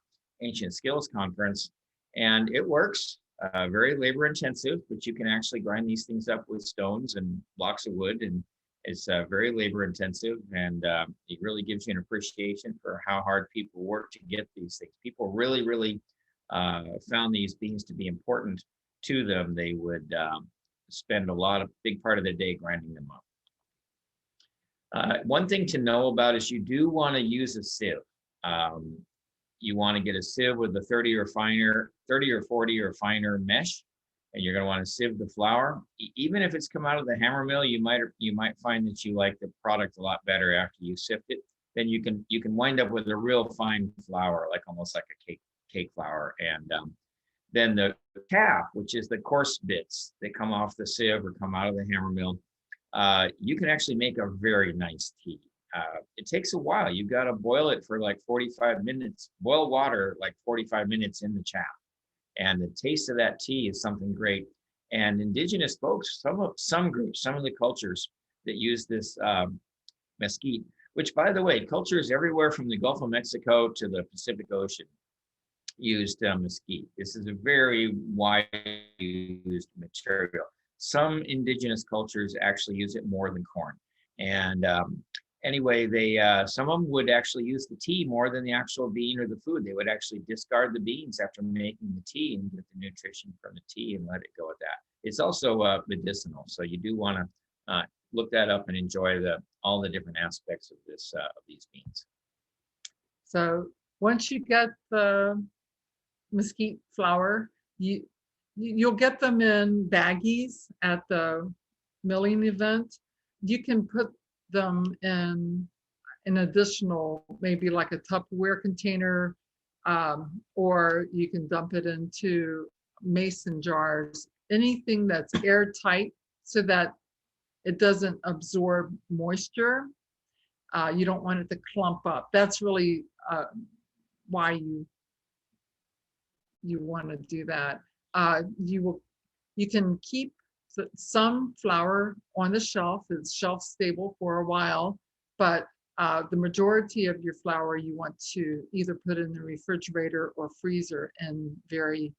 ancient skills conference, and it works. Very labor intensive, but you can actually grind these things up with stones and blocks of wood, and it's very labor intensive, and it really gives you an appreciation for how hard people work to get these things. People really found these beans to be important to them. They would spend big part of their day grinding them up. One thing to know about is you do want to use a sieve. You want to get a sieve with a 30 or 40 or finer mesh, and you're going to want to sieve the flour. Even if it's come out of the hammer mill, you might find that you like the product a lot better after you sift it. Then you can wind up with a real fine flour, like almost like a cake flour. And then the chaff, which is the coarse bits that come off the sieve or come out of the hammer mill, you can actually make a very nice tea. It takes a while. You've got to boil it for like 45 minutes, boil water like 45 minutes in the chaff. And the taste of that tea is something great. And indigenous folks, some groups, some of the cultures that use this mesquite, which by the way, cultures everywhere from the Gulf of Mexico to the Pacific Ocean used mesquite. This is a very widely used material. Some indigenous cultures actually use it more than corn. And anyway, some of them would actually use the tea more than the actual bean or the food. They would actually discard the beans after making the tea and get the nutrition from the tea and let it go at that. It's also medicinal, so you do want to look that up and enjoy all the different aspects of these beans. So once you get the mesquite flour, you'll get them in baggies at the milling event. You can put them in an additional, maybe like a Tupperware container, or you can dump it into mason jars, anything that's airtight so that it doesn't absorb moisture. You don't want it to clump up. That's really why you want to do that. You can keep some flour on the shelf. It's shelf stable for a while, but the majority of your flour you want to either put in the refrigerator or freezer in very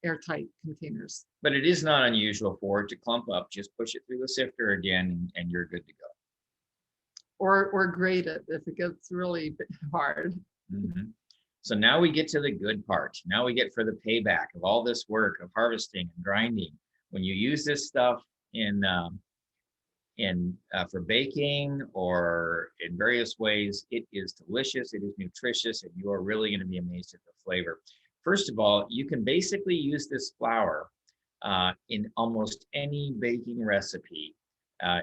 airtight containers. But it is not unusual for it to clump up. Just push it through the sifter again and you're good to go. Or grate it if it gets really hard. Mm-hmm. So now we get to the good part. Now we get for the payback of all this work of harvesting and grinding. When you use this stuff for baking or in various ways, it is delicious, it is nutritious, and you are really going to be amazed at the flavor. First of all, you can basically use this flour in almost any baking recipe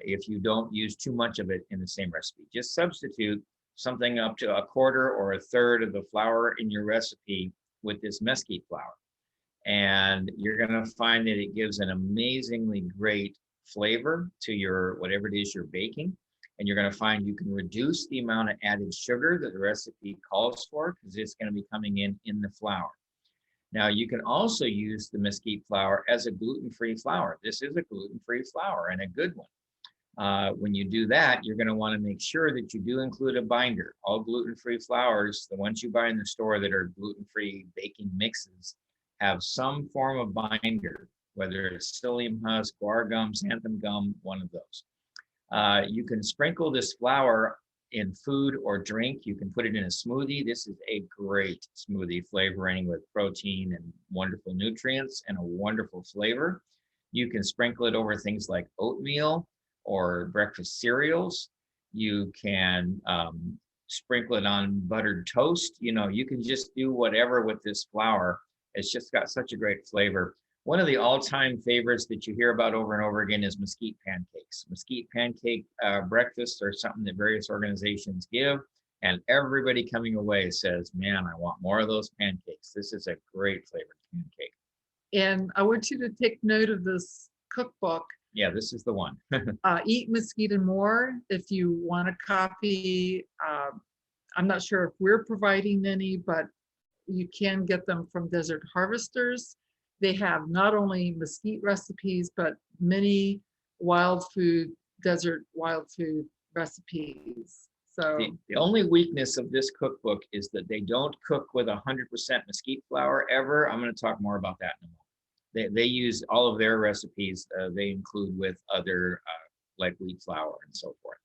if you don't use too much of it in the same recipe. Just substitute something up to a quarter or a third of the flour in your recipe with this mesquite flour. And you're going to find that it gives an amazingly great flavor to your whatever it is you're baking. And you're going to find you can reduce the amount of added sugar that the recipe calls for because it's going to be coming in the flour. Now, you can also use the mesquite flour as a gluten-free flour. This is a gluten-free flour and a good one. When you do that, you're going to want to make sure that you do include a binder. All gluten-free flours, the ones you buy in the store that are gluten-free baking mixes, have some form of binder, whether it's psyllium husk, guar gum, xanthan gum, one of those. You can sprinkle this flour in food or drink. You can put it in a smoothie. This is a great smoothie flavoring with protein and wonderful nutrients and a wonderful flavor. You can sprinkle it over things like oatmeal or breakfast cereals. You can sprinkle it on buttered toast. You can just do whatever with this flour. It's just got such a great flavor. One of the all-time favorites that you hear about over and over again is mesquite pancakes. Mesquite pancake breakfasts are something that various organizations give, and everybody coming away says, man, I want more of those pancakes. This is a great flavored pancake. And I want you to take note of this cookbook. Yeah, this is the one. Eat Mesquite and More. If you want a copy, I'm not sure if we're providing any, but you can get them from Desert Harvesters. They have not only mesquite recipes, but many desert wild food recipes. So the only weakness of this cookbook is that they don't cook with 100% mesquite flour ever. I'm going to talk more about that in a moment. They use all of their recipes, they include with other like wheat flour and so forth.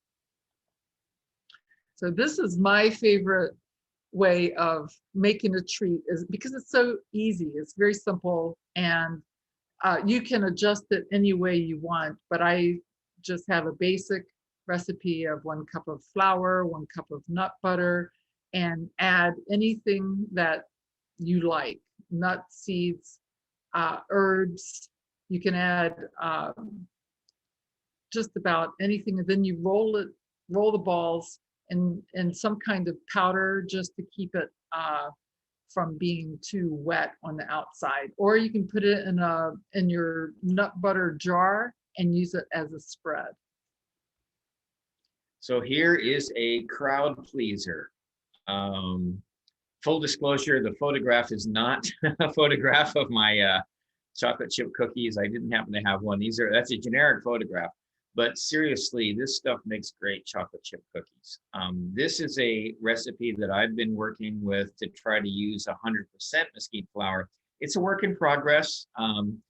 So this is my favorite way of making a treat, is because it's so easy. It's very simple, and you can adjust it any way you want. But I just have a basic recipe of 1 cup of flour, 1 cup of nut butter, and add anything that you like, nuts, seeds, herbs. You can add just about anything, and then you roll the balls in some kind of powder, just to keep it from being too wet on the outside. Or you can put it in your nut butter jar and use it as a spread. So here is a crowd pleaser. Full disclosure, the photograph is not a photograph of my chocolate chip cookies. I didn't happen to have one. That's a generic photograph. But seriously, this stuff makes great chocolate chip cookies. This is a recipe that I've been working with to try to use 100% mesquite flour. It's a work in progress. I'm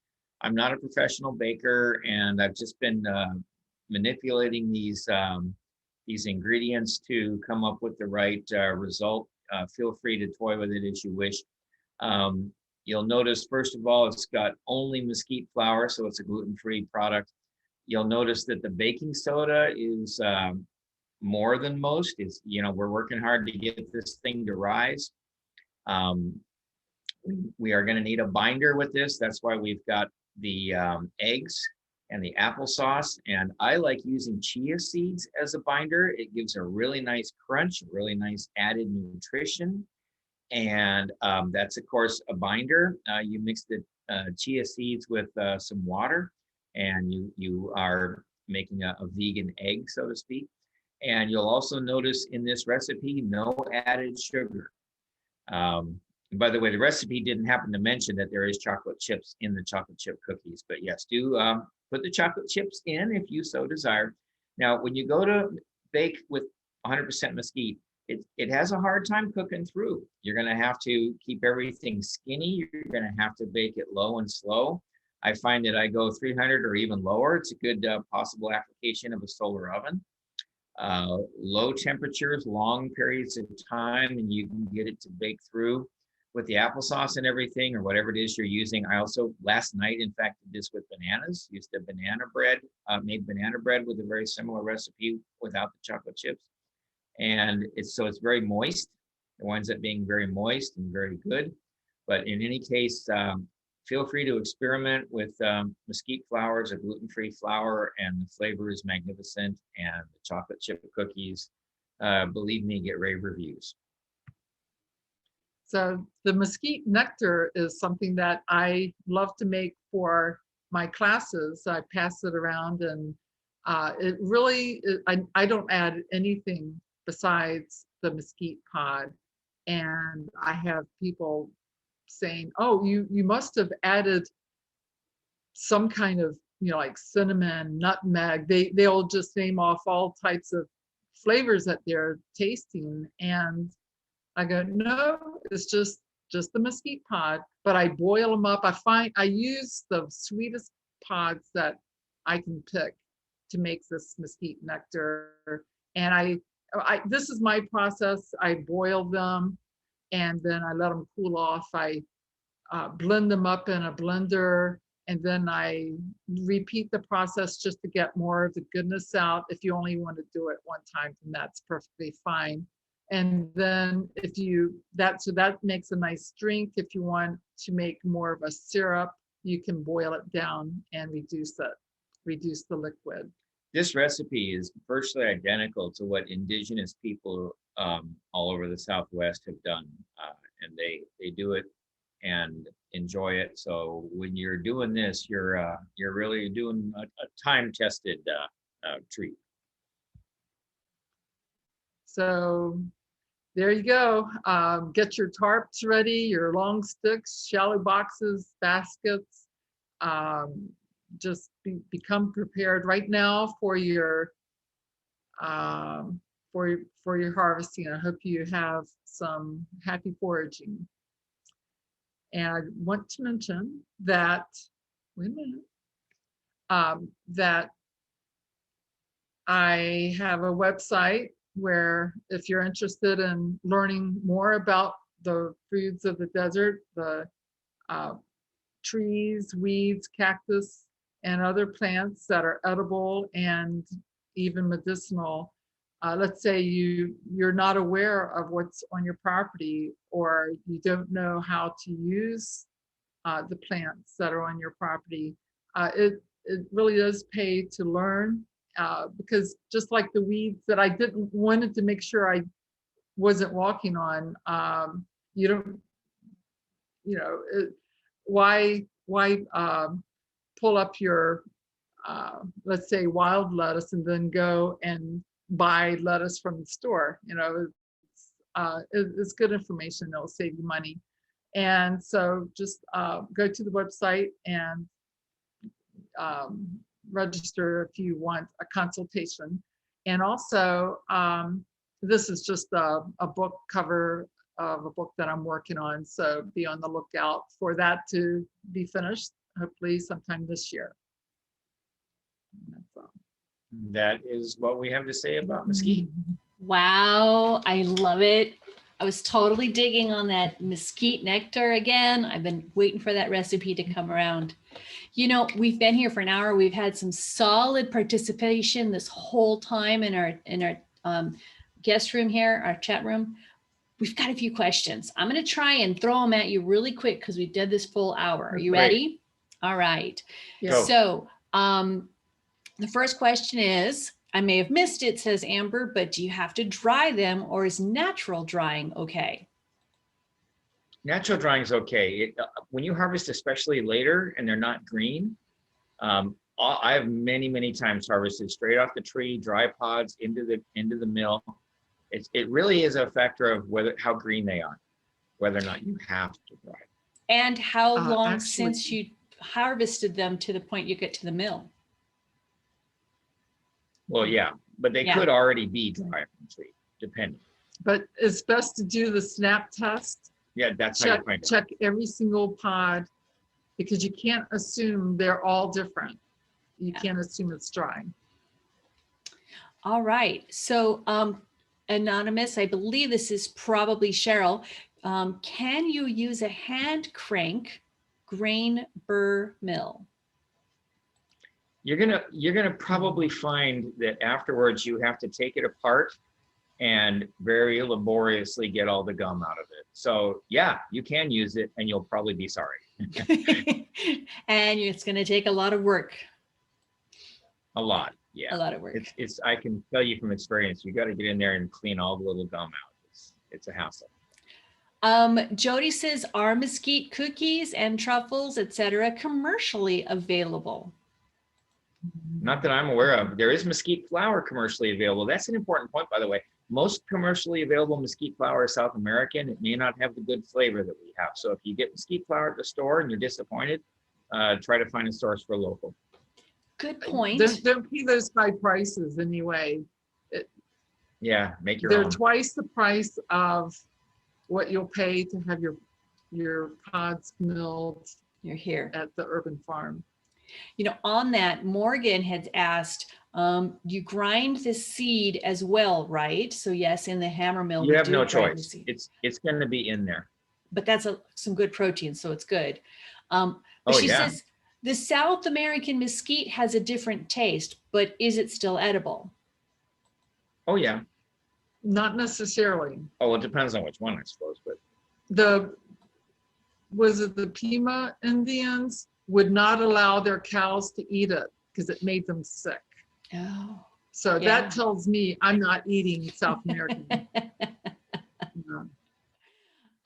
not a professional baker, and I've just been manipulating these ingredients to come up with the right result. Feel free to toy with it as you wish. You'll notice, first of all, it's got only mesquite flour, so it's a gluten-free product. You'll notice that the baking soda is more than most. We're working hard to get this thing to rise. We are going to need a binder with this. That's why we've got the eggs and the applesauce. And I like using chia seeds as a binder. It gives a really nice crunch, really nice added nutrition. And that's, of course, a binder. You mix the chia seeds with some water, and you are making a vegan egg, so to speak. And you'll also notice in this recipe, no added sugar. And by the way, the recipe didn't happen to mention that there is chocolate chips in the chocolate chip cookies, but yes, do put the chocolate chips in if you so desire. Now, when you go to bake with 100% mesquite, it has a hard time cooking through. You're going to have to keep everything skinny. You're going to have to bake it low and slow. I find that I go 300 or even lower. It's a good possible application of a solar oven. Low temperatures, long periods of time, and you can get it to bake through with the applesauce and everything, or whatever it is you're using. I also, last night, in fact, did this with bananas, used a banana bread, made banana bread with a very similar recipe without the chocolate chips. And it's very moist. It winds up being very moist and very good. But in any case, feel free to experiment with mesquite flour as a gluten-free flour, and the flavor is magnificent. And the chocolate chip cookies, believe me, get rave reviews. So the Mesquite Nectar is something that I love to make for my classes. I pass it around, and it really, I don't add anything besides the mesquite pod. And I have people saying, oh, you must have added some kind of, like cinnamon, nutmeg. They'll just name off all types of flavors that they're tasting. And I go, no, it's just the mesquite pod, but I boil them up. I use the sweetest pods that I can pick to make this mesquite nectar. And this is my process. I boil them, and then I let them cool off. I blend them up in a blender, and then I repeat the process just to get more of the goodness out. If you only want to do it one time, then that's perfectly fine. And then that makes a nice drink. If you want to make more of a syrup, you can boil it down and reduce the liquid. This recipe is virtually identical to what indigenous people all over the Southwest have done, and they do it and enjoy it. So when you're doing this, you're really doing a time-tested treat. So there you go. Get your tarps ready, your long sticks, shallow boxes, baskets. Just become prepared right now for your harvesting. I hope you have some happy foraging. And I want to mention that, wait a minute, that I have a website where if you're interested in learning more about the foods of the desert, the trees, weeds, cactus, and other plants that are edible and even medicinal. Let's say you're not aware of what's on your property, or you don't know how to use the plants that are on your property. It really does pay to learn, because just like the weeds that I wanted to make sure I wasn't walking on, you don't, why pull up your let's say wild lettuce and then go and buy lettuce from the store? It's good information. It'll save you money. And so just go to the website and register if you want a consultation. And also, this is just a book cover of a book that I'm working on. So be on the lookout for that to be finished, hopefully sometime this year. That's all. That is what we have to say about mesquite. Wow, I love it. I was totally digging on that mesquite nectar again. I've been waiting for that recipe to come around. We've been here for an hour. We've had some solid participation this whole time in our guest room here, our chat room. We've got a few questions. I'm going to try and throw them at you really quick because we did this full hour. Are you ready? All right. Yeah. So the first question is, I may have missed it, says Amber, but do you have to dry them, or is natural drying okay? Natural drying is okay. When you harvest, especially later, and they're not green, I have many times harvested straight off the tree, dry pods into the mill. It really is a factor of how green they are, whether or not you have to dry. And how long since you harvested them to the point you get to the mill? Well, yeah, but they could already be dry from the tree, depending. But it's best to do the snap test. Yeah, that's how you find out. Check every single pod, because you can't assume they're all different. You can't assume it's dry. All right. So Anonymous, I believe this is probably Cheryl. Can you use a hand crank grain burr mill? You're gonna probably find that afterwards you have to take it apart and very laboriously get all the gum out of it. So yeah, you can use it, and you'll probably be sorry. And it's going to take a lot of work. A lot, yeah. A lot of work. It's I can tell you from experience, you got to get in there and clean all the little gum out. It's a hassle. Jody says, are mesquite cookies and truffles, etc., commercially available? Not that I'm aware of. There is mesquite flour commercially available. That's an important point, by the way. Most commercially available mesquite flour is South American. It may not have the good flavor that we have. So if you get mesquite flour at the store and you're disappointed, try to find a source for local. Good point. Don't pay those high prices anyway. Yeah, make your They're own. twice the price of what you'll pay to have your pods milled. You're here at the urban farm. On that, Morgan had asked, you grind the seed as well, right? So yes, in the Hammermill, you have no choice. It's going to be in there. But that's some good protein, so it's good. But she says the South American mesquite has a different taste, but is it still edible? Oh yeah. Not necessarily. Oh, it depends on which one, I suppose. But was it the Pima Indians would not allow their cows to eat it because it made them sick. Oh. So that tells me I'm not eating South American.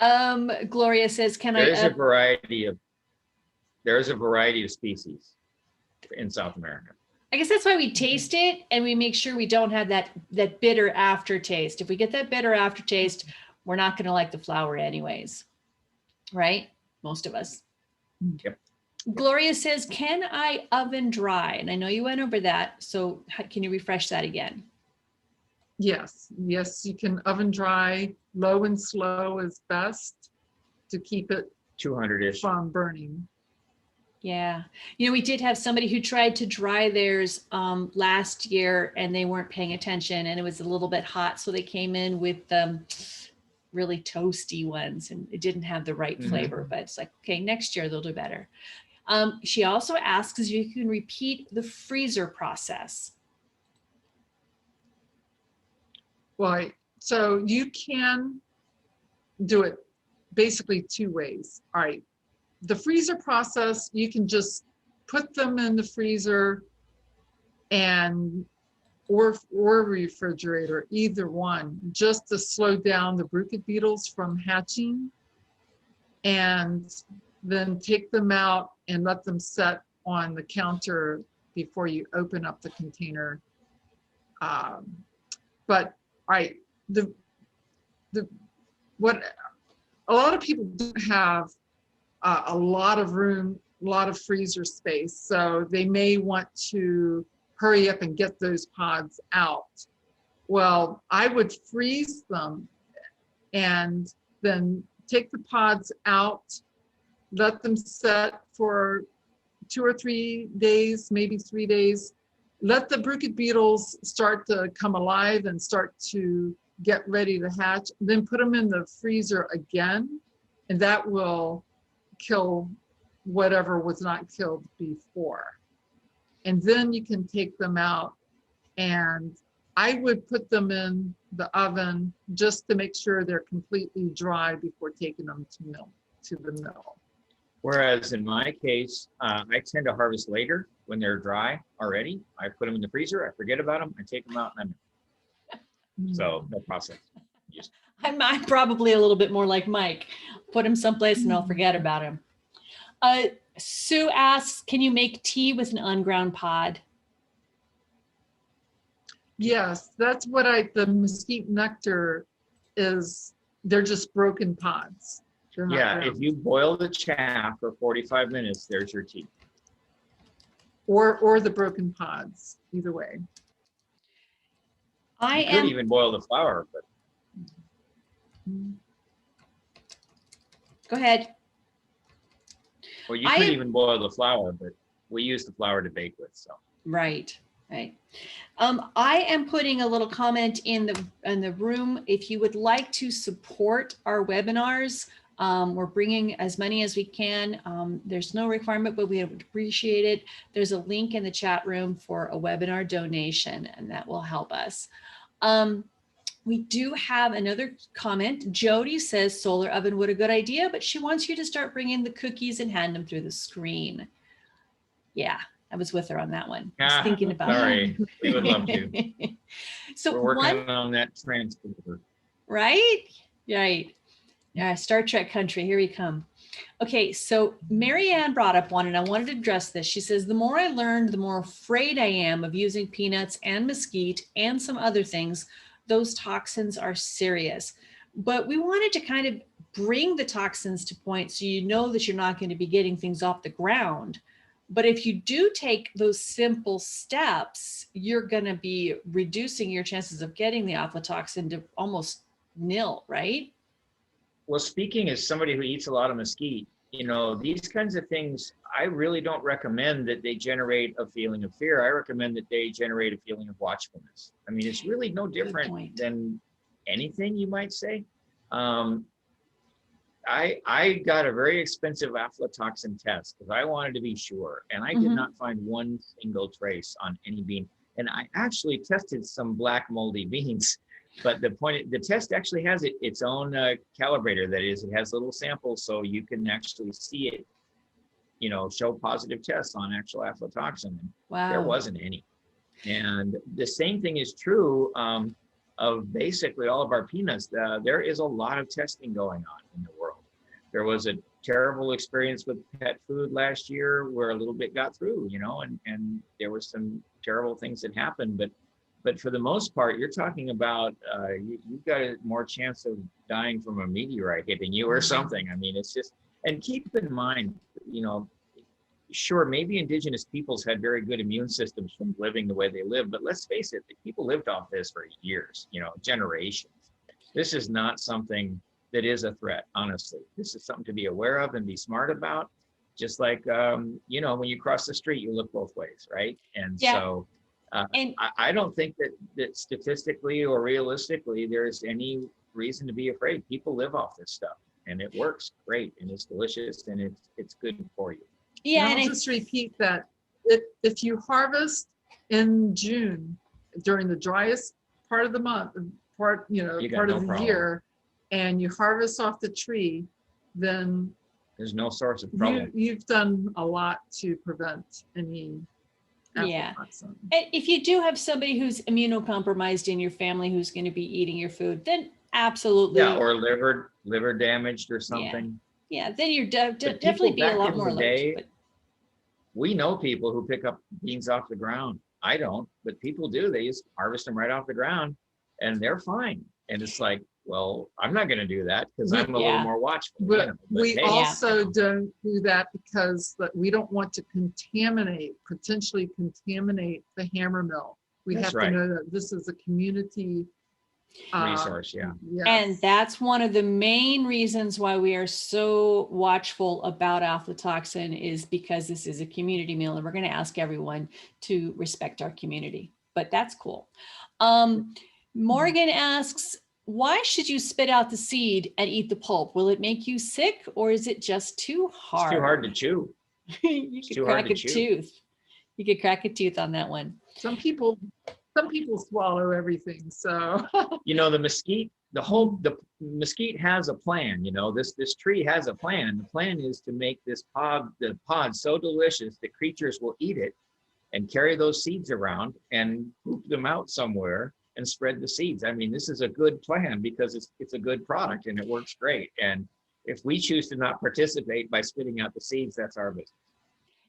No. Gloria says, there is a variety of species in South America. I guess that's why we taste it and we make sure we don't have that bitter aftertaste. If we get that bitter aftertaste, we're not going to like the flour anyways, right? Most of us. Yep. Gloria says, can I oven dry? And I know you went over that. So can you refresh that again? Yes, you can oven dry. Low and slow is best to keep it 200-ish. from burning. Yeah. We did have somebody who tried to dry theirs last year and they weren't paying attention and it was a little bit hot. So they came in with really toasty ones and it didn't have the right flavor, but it's like, okay, next year they'll do better. She also asks if you can repeat the freezer process. Well, so you can do it basically two ways. All right. The freezer process, you can just put them in the freezer and or refrigerator, either one, just to slow down the Bruchid beetles from hatching, and then take them out and let them set on the counter before you open up the container. But all right, what a lot of people don't have a lot of room, a lot of freezer space, so they may want to hurry up and get those pods out. Well, I would freeze them and then take the pods out, let them set for 2 or 3 days, maybe 3 days. Let the Bruchid beetles start to come alive and start to get ready to hatch. Then put them in the freezer again, and that will kill whatever was not killed before. And then you can take them out, and I would put them in the oven just to make sure they're completely dry before taking them to the mill. Whereas in my case, I tend to harvest later when they're dry already. I put them in the freezer, I forget about them, I take them out, and so no process. I'm probably a little bit more like Mike. Put him someplace and I'll forget about him. Sue asks, can you make tea with an unground pod? Yes, that's what the Mesquite Nectar is. They're just broken pods. Yeah, if you boil the chaff for 45 minutes, there's your tea. Or the broken pods, either way. You could even boil the flour, but. Go ahead. Well, you could even boil the flour, but we use the flour to bake with, so. Right. I am putting a little comment in the room. If you would like to support our webinars, we're bringing as many as we can. There's no requirement, but we would appreciate it. There's a link in the chat room for a webinar donation, and that will help us. We do have another comment. Jody says solar oven, what a good idea, but she wants you to start bringing the cookies and hand them through the screen. Yeah, I was with her on that one. I was thinking about sorry, that. we would love to. So we're working on that transfer. Right? Right. Yeah, Star Trek country, here we come. Okay, so Marianne brought up one, and I wanted to address this. She says, the more I learned, the more afraid I am of using peanuts and mesquite and some other things. Those toxins are serious. But we wanted to kind of bring the toxins to point so you know that you're not going to be getting things off the ground. But if you do take those simple steps, you're going to be reducing your chances of getting the aflatoxin to almost nil, right? Well, speaking as somebody who eats a lot of mesquite, these kinds of things, I really don't recommend that they generate a feeling of fear. I recommend that they generate a feeling of watchfulness. I mean, it's really no different than anything you might say. I got a very expensive aflatoxin test because I wanted to be sure, and I did not find one single trace on any bean. And I actually tested some black moldy beans. But the test actually has its own calibrator. That is, it has little samples so you can actually see it, show positive tests on actual aflatoxin. Wow. There wasn't any. And the same thing is true of basically all of our peanuts. There is a lot of testing going on in the world. There was terrible experience with pet food last year where a little bit got through, and there were some terrible things that happened. But for the most part, you're talking about you've got a more chance of dying from a meteorite hitting you or something. I mean, it's just, and keep in mind, sure, maybe indigenous peoples had very good immune systems from living the way they live, but let's face it, the people lived off this for years, generations. This is not something that is a threat, honestly. This is something to be aware of and be smart about. Just like, when you cross the street, you look both ways, right? And Yeah. so I don't think that statistically or realistically, there's any reason to be afraid. People live off this stuff and it works great and it's delicious and it's good for you. Yeah. And I'll just repeat that if you harvest in June during the driest part of the month, part of the year, and you harvest off the tree, then there's no source of trouble. You've done a lot to prevent any Yeah. aflatoxin. And if you do have somebody who's immunocompromised in your family who's going to be eating your food, then absolutely. Yeah, or liver damaged or something. Yeah, then you're definitely be a lot more allergic. But we know people who pick up beans off the ground. I don't, but people do. They just harvest them right off the ground and they're fine. And it's like, well, I'm not going to do that because I'm a little more watchful. But we also don't do that because we don't want to potentially contaminate the Hammermill. We have to know that this is a community resource. Yeah. Yes. And that's one of the main reasons why we are so watchful about aflatoxin, is because this is a community meal and we're going to ask everyone to respect our community. But that's cool. Morgan asks, why should you spit out the seed and eat the pulp? Will it make you sick or is it just too hard? It's too hard to chew. You could crack a tooth. You could crack a tooth on that one. Some people swallow everything. So the mesquite, the mesquite has a plan. This tree has a plan. The plan is to make the pod so delicious that creatures will eat it and carry those seeds around and poop them out somewhere and spread the seeds. I mean, this is a good plan because it's a good product and it works great. And if we choose to not participate by spitting out the seeds, that's our business.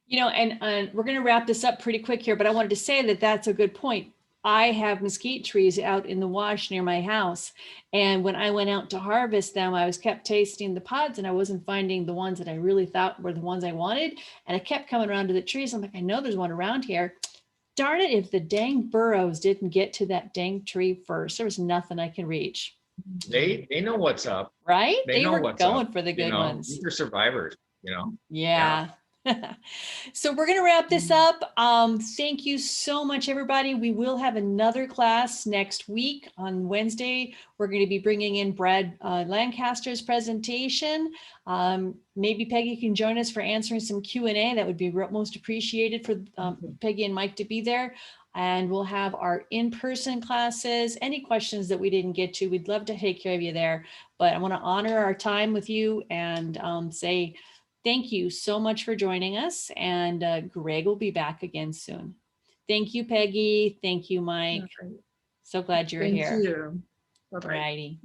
And we're going to wrap this up pretty quick here, but I wanted to say that that's a good point. I have mesquite trees out in the wash near my house. And when I went out to harvest them, I was kept tasting the pods and I wasn't finding the ones that I really thought were the ones I wanted. And I kept coming around to the trees. I'm like, I know there's one around here. Darn it, if the dang burros didn't get to that dang tree first, there was nothing I can reach. They know what's up. Right? They were going for the good ones. These are survivors, Yeah. So we're going to wrap this up. Thank you so much, everybody. We will have another class next week on Wednesday. We're going to be bringing in Brad Lancaster's presentation. Maybe Peggy can join us for answering some Q&A. That would be most appreciated for Peggy and Mike to be there. And we'll have our in-person classes. Any questions that we didn't get to, we'd love to take care of you there. But I want to honor our time with you and say thank you so much for joining us. And Greg will be back again soon. Thank you, Peggy. Thank you, Mike. So glad you're here. Thank you. Bye-bye. Righty.